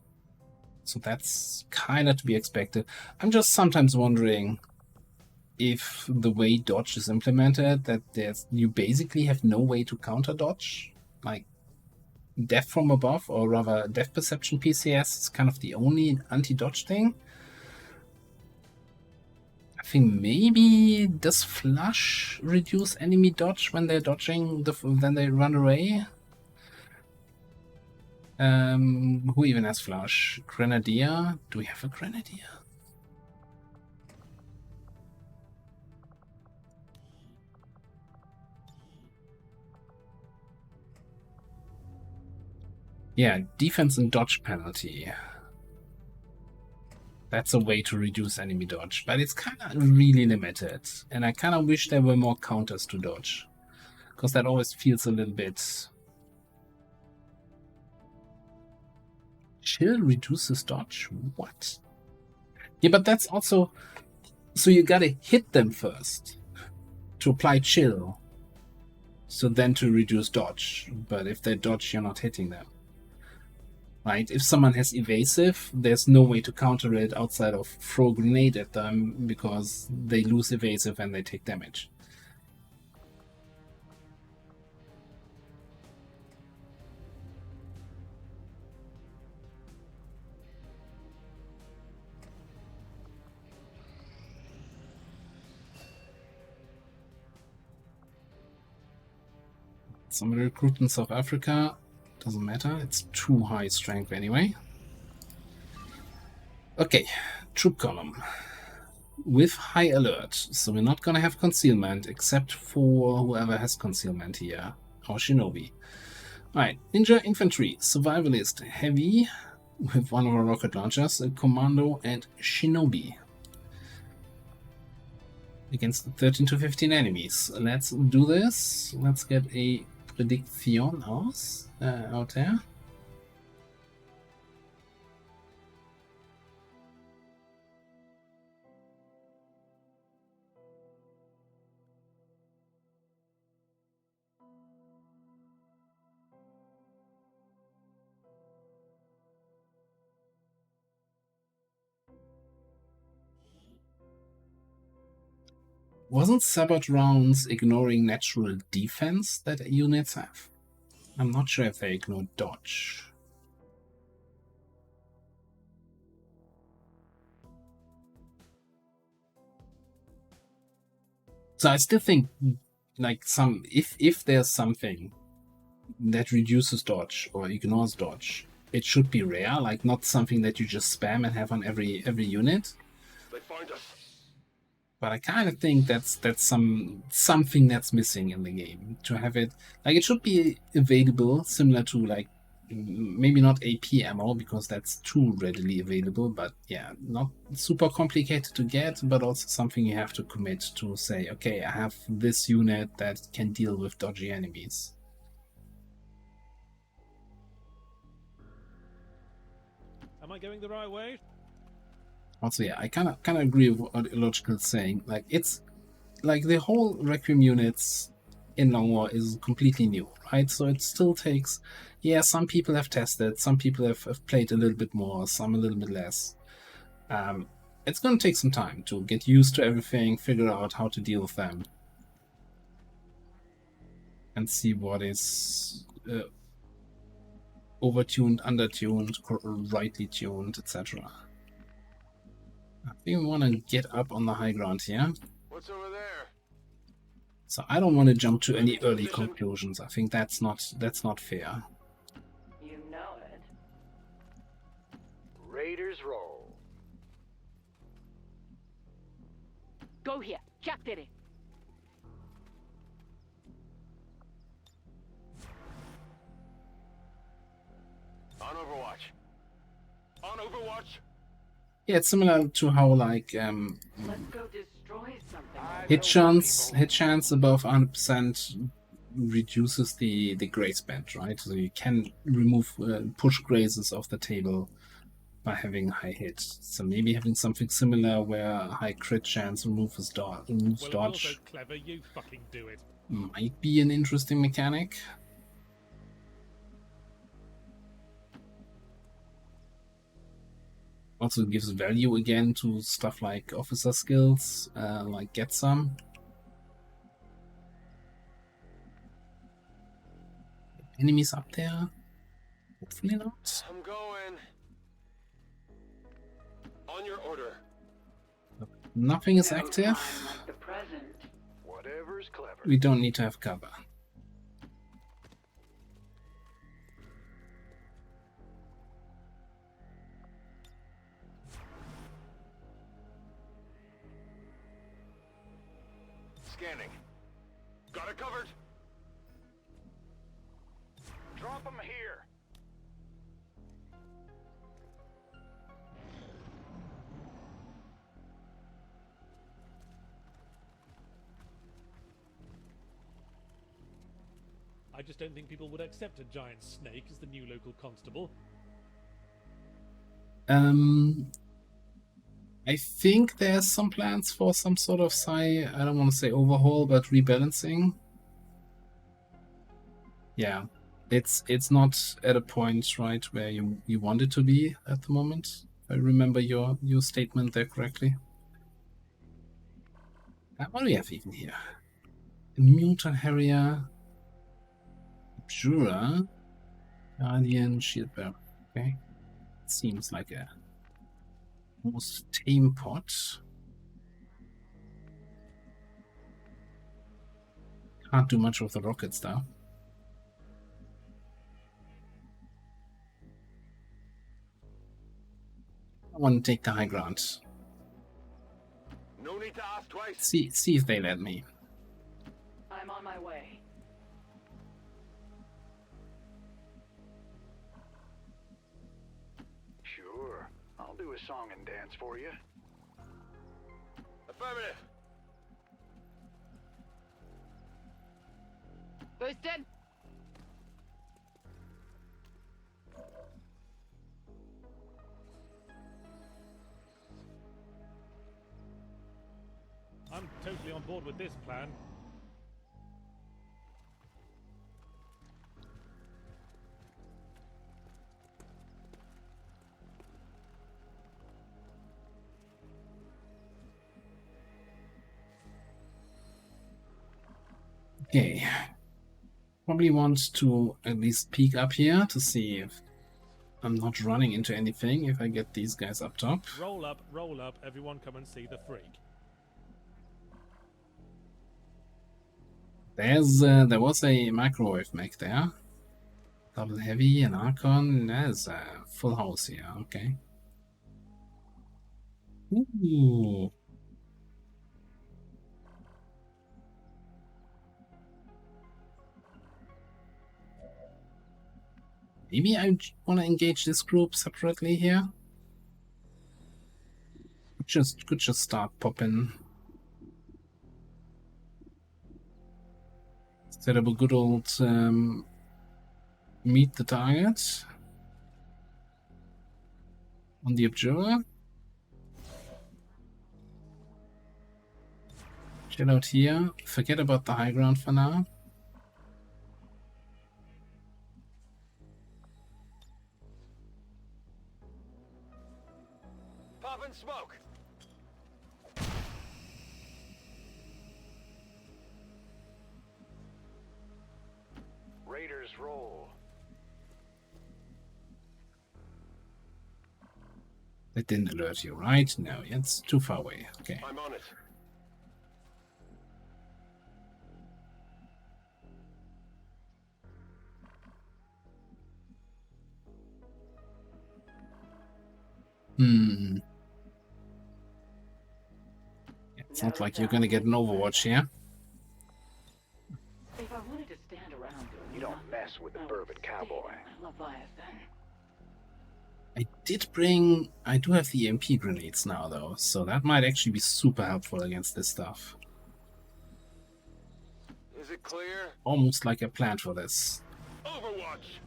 So that's kind of to be expected. I'm just sometimes wondering if the way dodge is implemented, that you basically have no way to counter dodge. Like, death from above, or rather death perception PCS is kind of the only anti-dodge thing. I think maybe does flush reduce enemy dodge when they're dodging, then they run away? Who even has flush? Grenadier? Do we have a Grenadier? Yeah, defense and dodge penalty. That's a way to reduce enemy dodge, but it's kind of really limited. And I kind of wish there were more counters to dodge, because that always feels a little bit... Chill reduces dodge? What? Yeah, but that's also... So you gotta hit them first to apply chill. So then to reduce dodge. But if they dodge, you're not hitting them. Right? If someone has evasive, there's no way to counter it outside of throw a grenade at them, because they lose evasive and they take damage. Somebody recruit in South Africa. Doesn't matter, it's too high strength anyway. Okay, troop column. With high alert, so we're not gonna have concealment, except for whoever has concealment here, or shinobi. Alright, ninja infantry, survivalist, heavy, with one of our rocket launchers, a commando, and shinobi. Against 13 to 15 enemies. Let's do this. Let's get a prediction out there. Wasn't Sabot rounds ignoring natural defense that units have? I'm not sure if they ignored dodge. So I still think, like, if there's something that reduces dodge or ignores dodge, it should be rare, like not something that you just spam and have on every unit. They find us. But I kind of think that's something that's missing in the game, to have it, like, it should be available similar to like maybe not AP ammo because that's too readily available, but yeah, not super complicated to get, but also something you have to commit to say, okay, I have this unit that can deal with dodgy enemies. Am I going the right way? Also, yeah, I kind of agree with what Illogical is saying. Like, it's like the whole Requiem units in Long War is completely new, right? So it still takes, yeah, some people have tested, some people have played a little bit more, some a little bit less. It's going to take some time to get used to everything, figure out how to deal with them, and see what is overtuned, undertuned, rightly tuned, etc. I think we want to get up on the high ground here. What's over there? So I don't want to jump to any early conclusions. I think that's not fair. You know it. Raiders roll. Go here. Captain. On Overwatch. On Overwatch. Yeah, it's similar to how like Let's go destroy something. hit chance above 100% reduces the grace band, right? So you can remove push grazes off the table by having high hit. So maybe having something similar where high crit chance removes dodge Also clever, you fucking do it. might be an interesting mechanic. Also gives value again to stuff like officer skills, like get some. Enemies up there? Hopefully not. I'm going. On your order. Nothing is active. Like the present. Whatever's clever. We don't need to have cover. Scanning. Got it covered. Drop them here. I just don't think people would accept a giant snake as the new local constable. I think there's some plans for some sort of I don't want to say overhaul, but rebalancing. Yeah, it's not at a point, right, where you want it to be at the moment. If I remember your statement there correctly. What do we have even here? A Mutant Harrier, Jura, Guardian, Shield Bearer. Okay, seems like a most tame pot. Can't do much with the rockets though. I want to take the high ground. No need to ask twice. See if they let me. I'm on my way. Sure. I'll do a song and dance for you. Affirmative. Boosted. I'm totally on board with this plan. Okay. Probably want to at least peek up here to see if I'm not running into anything if I get these guys up top. Roll up, everyone come and see the freak. There was a microwave mech there. Double heavy and Archon. There's a full house here, okay. Ooh. Maybe I want to engage this group separately here. Could just start popping. Set up a good old meet the target on the observer. Chill out here. Forget about the high ground for now. Popping smoke. Raiders roll. That didn't alert you, right? No, it's too far away. Okay. I'm on it. Hmm. It's not like you're gonna get an Overwatch here. If I wanted to stand around, You don't mess with the bourbon cowboy. Leviathan. I do have the EMP grenades now though, so that might actually be super helpful against this stuff. Is it clear? Almost like I planned for this. Overwatch.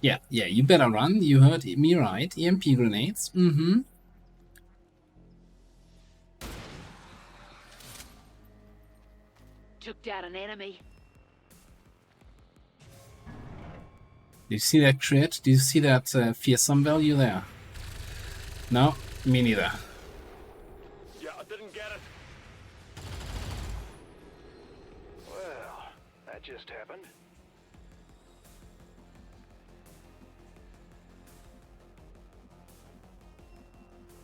Yeah, you better run. You heard me right. EMP grenades. Mm-hmm. Took down an enemy. Do you see that crit? Do you see that fearsome value there? No, me neither. Yeah, I didn't get it. Well, that just happened.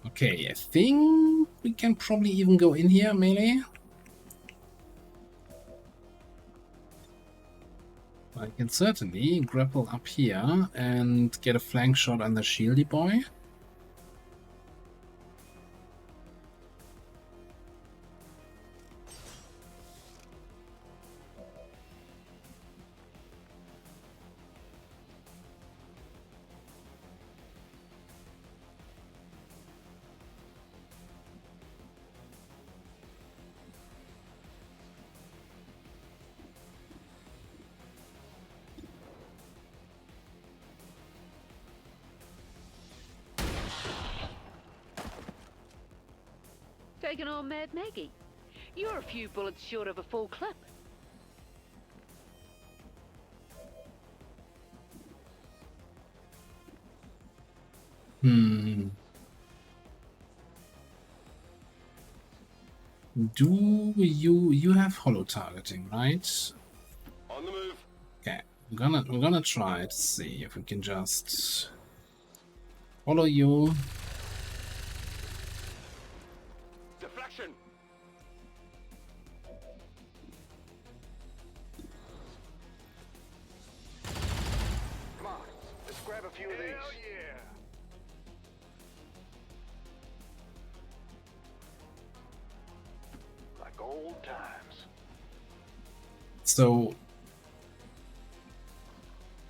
Okay, I think we can probably even go in here, melee. I can certainly grapple up here and get a flank shot on the shieldy boy. Taking on Mad Maggie. You're a few bullets short of a full clip. Do you have holo targeting, right? On the move. Okay, we're gonna try to see if we can just follow you. Deflection. Come on, let's grab a few of these. Hell yeah. Like old times. So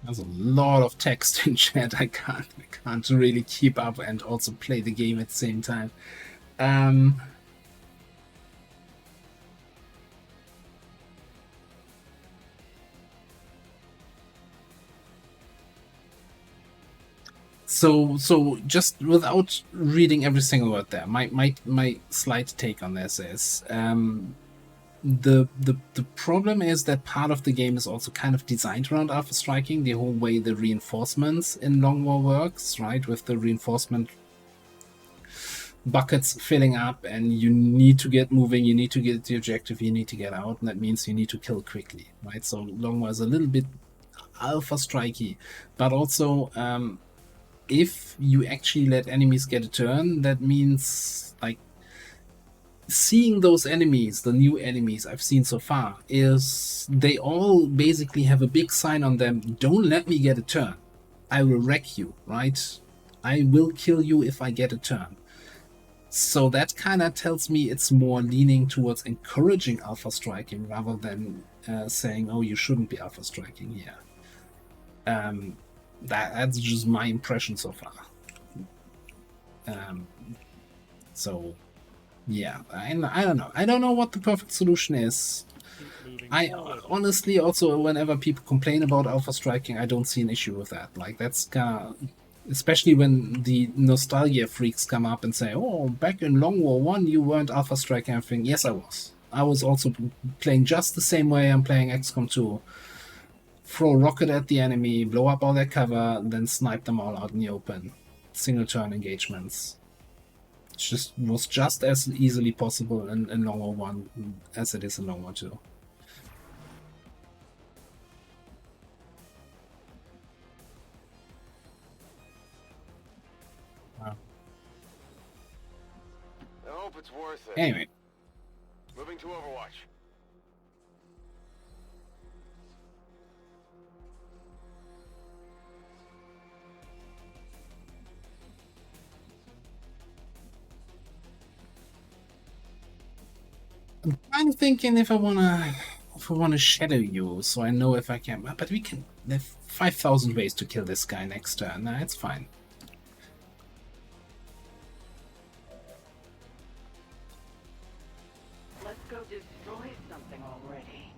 there's a lot of text in chat. I can't really keep up and also play the game at the same time. So just without reading every single word there, my slight take on this is the problem is that part of the game is also kind of designed around alpha striking, the whole way the reinforcements in Long War works, right? With the reinforcement buckets filling up and you need to get moving, you need to get the objective, you need to get out, and that means you need to kill quickly, right? So Long War is a little bit alpha strikey, but also if you actually let enemies get a turn, that means like seeing those enemies, the new enemies I've seen so far, is they all basically have a big sign on them: don't let me get a turn, I will wreck you, right? I will kill you if I get a turn. So that kind of tells me it's more leaning towards encouraging alpha striking rather than saying, oh, you shouldn't be alpha striking here. That's just my impression so far. So yeah, I don't know. I don't know what the perfect solution is. I honestly also, whenever people complain about alpha striking, I don't see an issue with that. Like, that's kinda, especially when the nostalgia freaks come up and say, oh, back in Long War 1 you weren't alpha striking everything. Yes, I was. I was also playing just the same way I'm playing XCOM 2. Throw a rocket at the enemy, blow up all their cover, then snipe them all out in the open. Single turn engagements. It was just as easily possible in Long War 1 as it is in Long War 2. I hope it's worth it. Anyway. Moving to Overwatch. I'm thinking if I wanna shadow you, so I know if I can. But we can. There's 5,000 ways to kill this guy next turn. Nah, it's fine. Let's go destroy something already.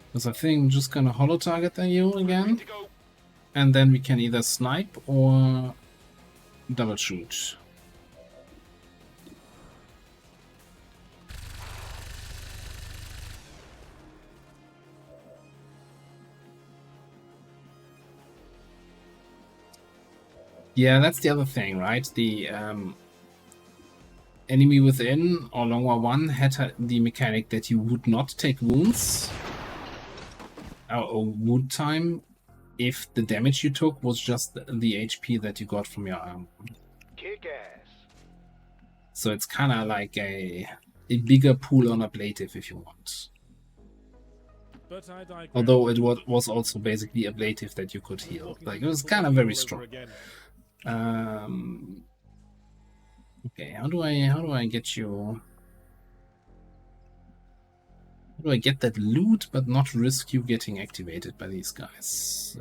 Because I think I'm just gonna holo target you again. And then we can either snipe or double shoot. Yeah, that's the other thing, right? The Enemy Within or Long War 1 had the mechanic that you would not take wounds or wound time if the damage you took was just the HP that you got from your arm. Kick ass. So it's kind of like a bigger pool on ablative if you want. But I digress. Although it was also basically ablative that you could heal. Like, it was kind of very strong. Okay, how do I get you? How do I get that loot but not risk you getting activated by these guys?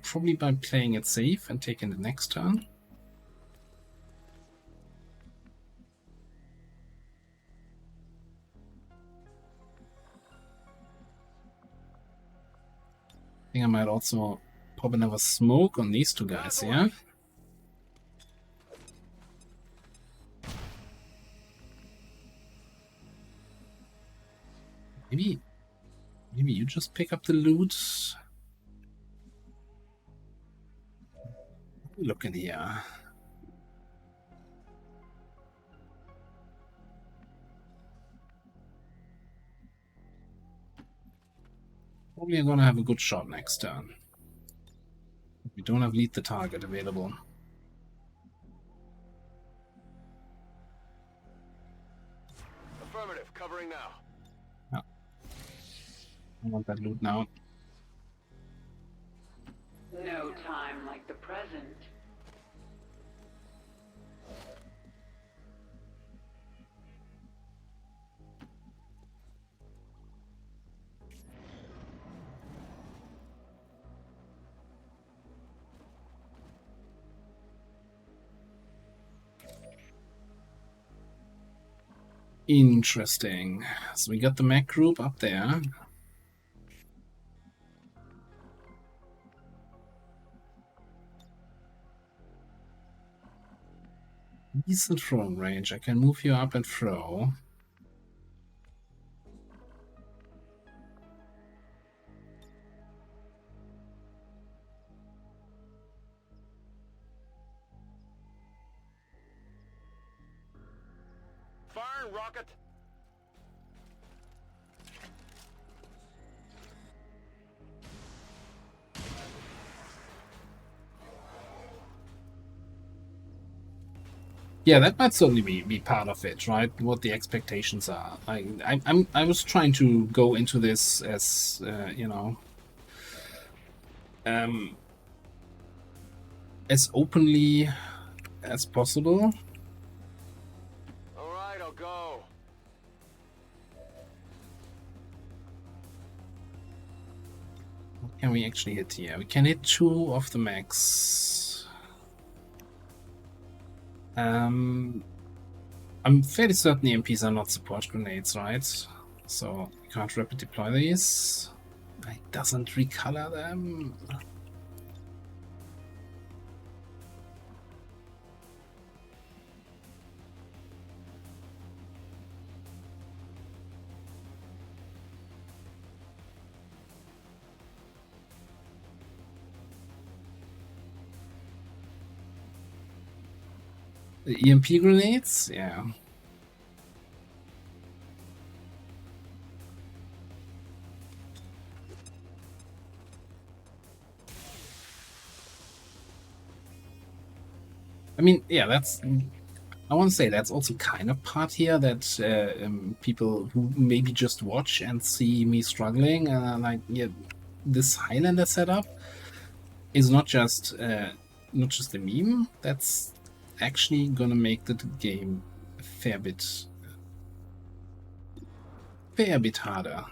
Probably by playing it safe and taking the next turn. I think I might also pop another smoke on these two guys here. Maybe you just pick up the loot. Look in here. Probably gonna have a good shot next turn. We don't have lead the target available. Affirmative, covering now. No. I want that loot now. No time like the present. Interesting. So we got the mech group up there. Decent throwing range. I can move you up and throw. Fire rocket. Yeah, that might certainly be part of it, right? What the expectations are. I was trying to go into this as you know, as openly as possible. All right, I'll go. Can we actually hit here? We can hit 2 of the max. I'm fairly certain EMPs are not support grenades, right? So we can't rapid deploy these. It doesn't recolor them. The EMP grenades? Yeah. I mean, yeah, that's... I want to say that's also kind of part here that people who maybe just watch and see me struggling and are like, yeah, this Highlander setup is not just a meme. That's actually gonna make the game a fair bit harder.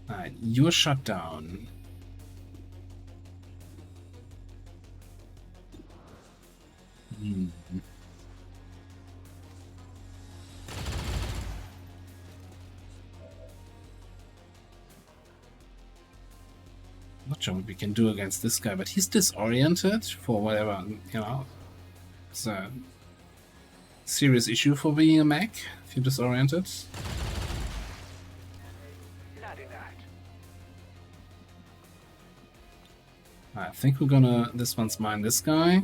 Alright, you're shut down. Not sure what we can do against this guy, but he's disoriented for whatever, you know. It's a serious issue for being a mech if you're disoriented. I think we're gonna this one's mine this guy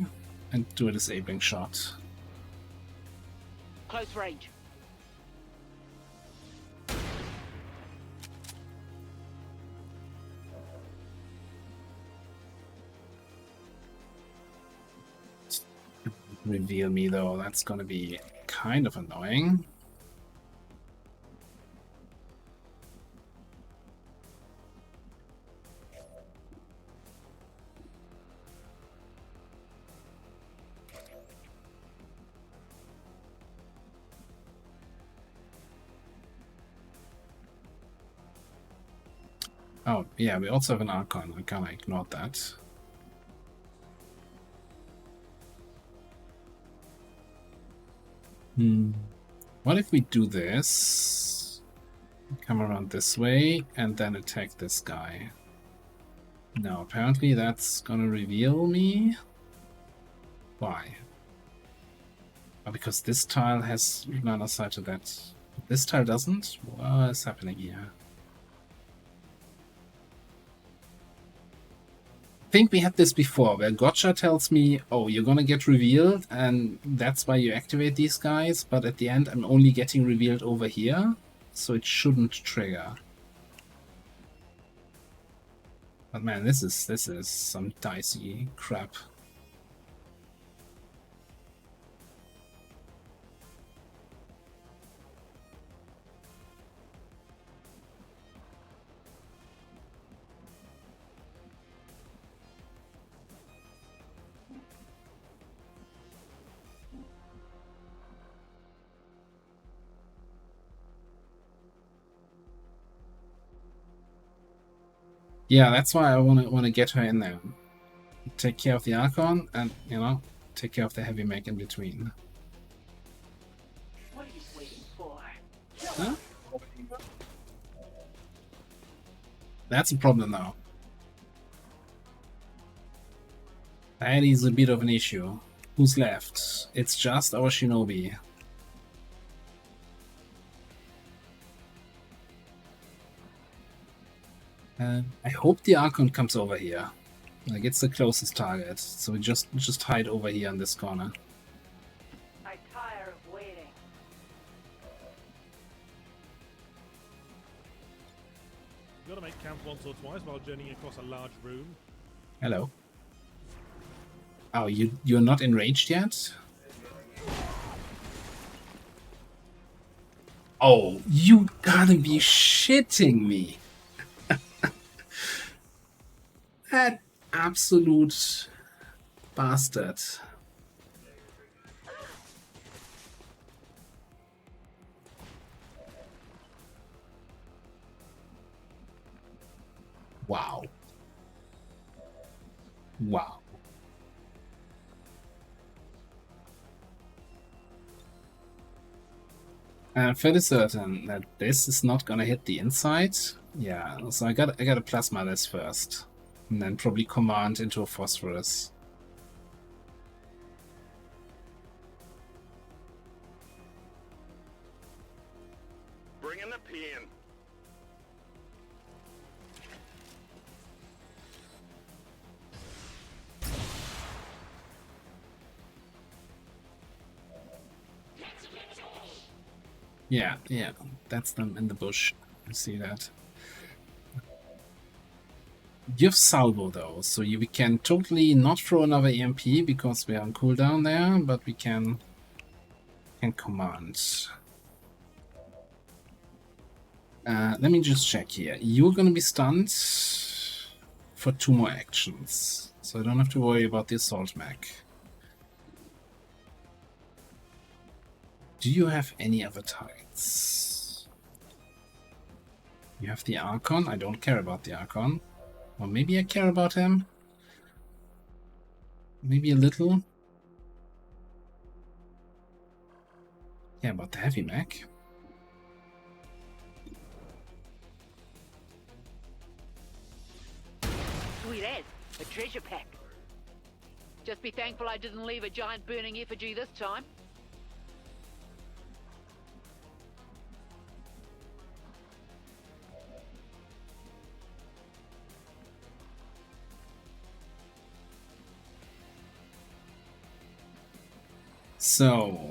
and do a disabling shot. Close range. Reveal me though, that's gonna be kind of annoying. Oh, yeah, we also have an Archon. I kinda ignored that. What if we do this? Come around this way and then attack this guy. No, apparently that's gonna reveal me. Why? Oh, because this tile has line of sight to that. This tile doesn't? What is happening here? I think we had this before, where Gotcha tells me, oh, you're gonna get revealed, and that's why you activate these guys, but at the end I'm only getting revealed over here, so it shouldn't trigger. But man, this is some dicey crap. Yeah, that's why I wanna get her in there. Take care of the Archon and, you know, take care of the heavy mech in between. What are you waiting for? Huh? That's a problem now. That is a bit of an issue. Who's left? It's just our Shinobi. I hope the Archon comes over here. Like, it's the closest target, so we just hide over here in this corner. I tire of waiting. You've got to make camp once or twice while journeying across a large room. Hello. Oh, you're not enraged yet? Oh, you gotta be shitting me. That absolute bastard. Wow. Wow. I'm fairly certain that this is not gonna hit the inside. Yeah, so I gotta plasma this first. And then probably command into a phosphorus. Bring in the pin. Yeah, that's them in the bush. I see that. You have salvo though, so we can totally not throw another EMP because we are on cooldown there, but we can command. Let me just check here. You're gonna be stunned for 2 more actions, so I don't have to worry about the assault mech. Do you have any other targets? You have the Archon. I don't care about the Archon. Or maybe I care about him. Maybe a little. Yeah, about the heavy mech. Sweet as, a treasure pack. Just be thankful I didn't leave a giant burning effigy this time. So,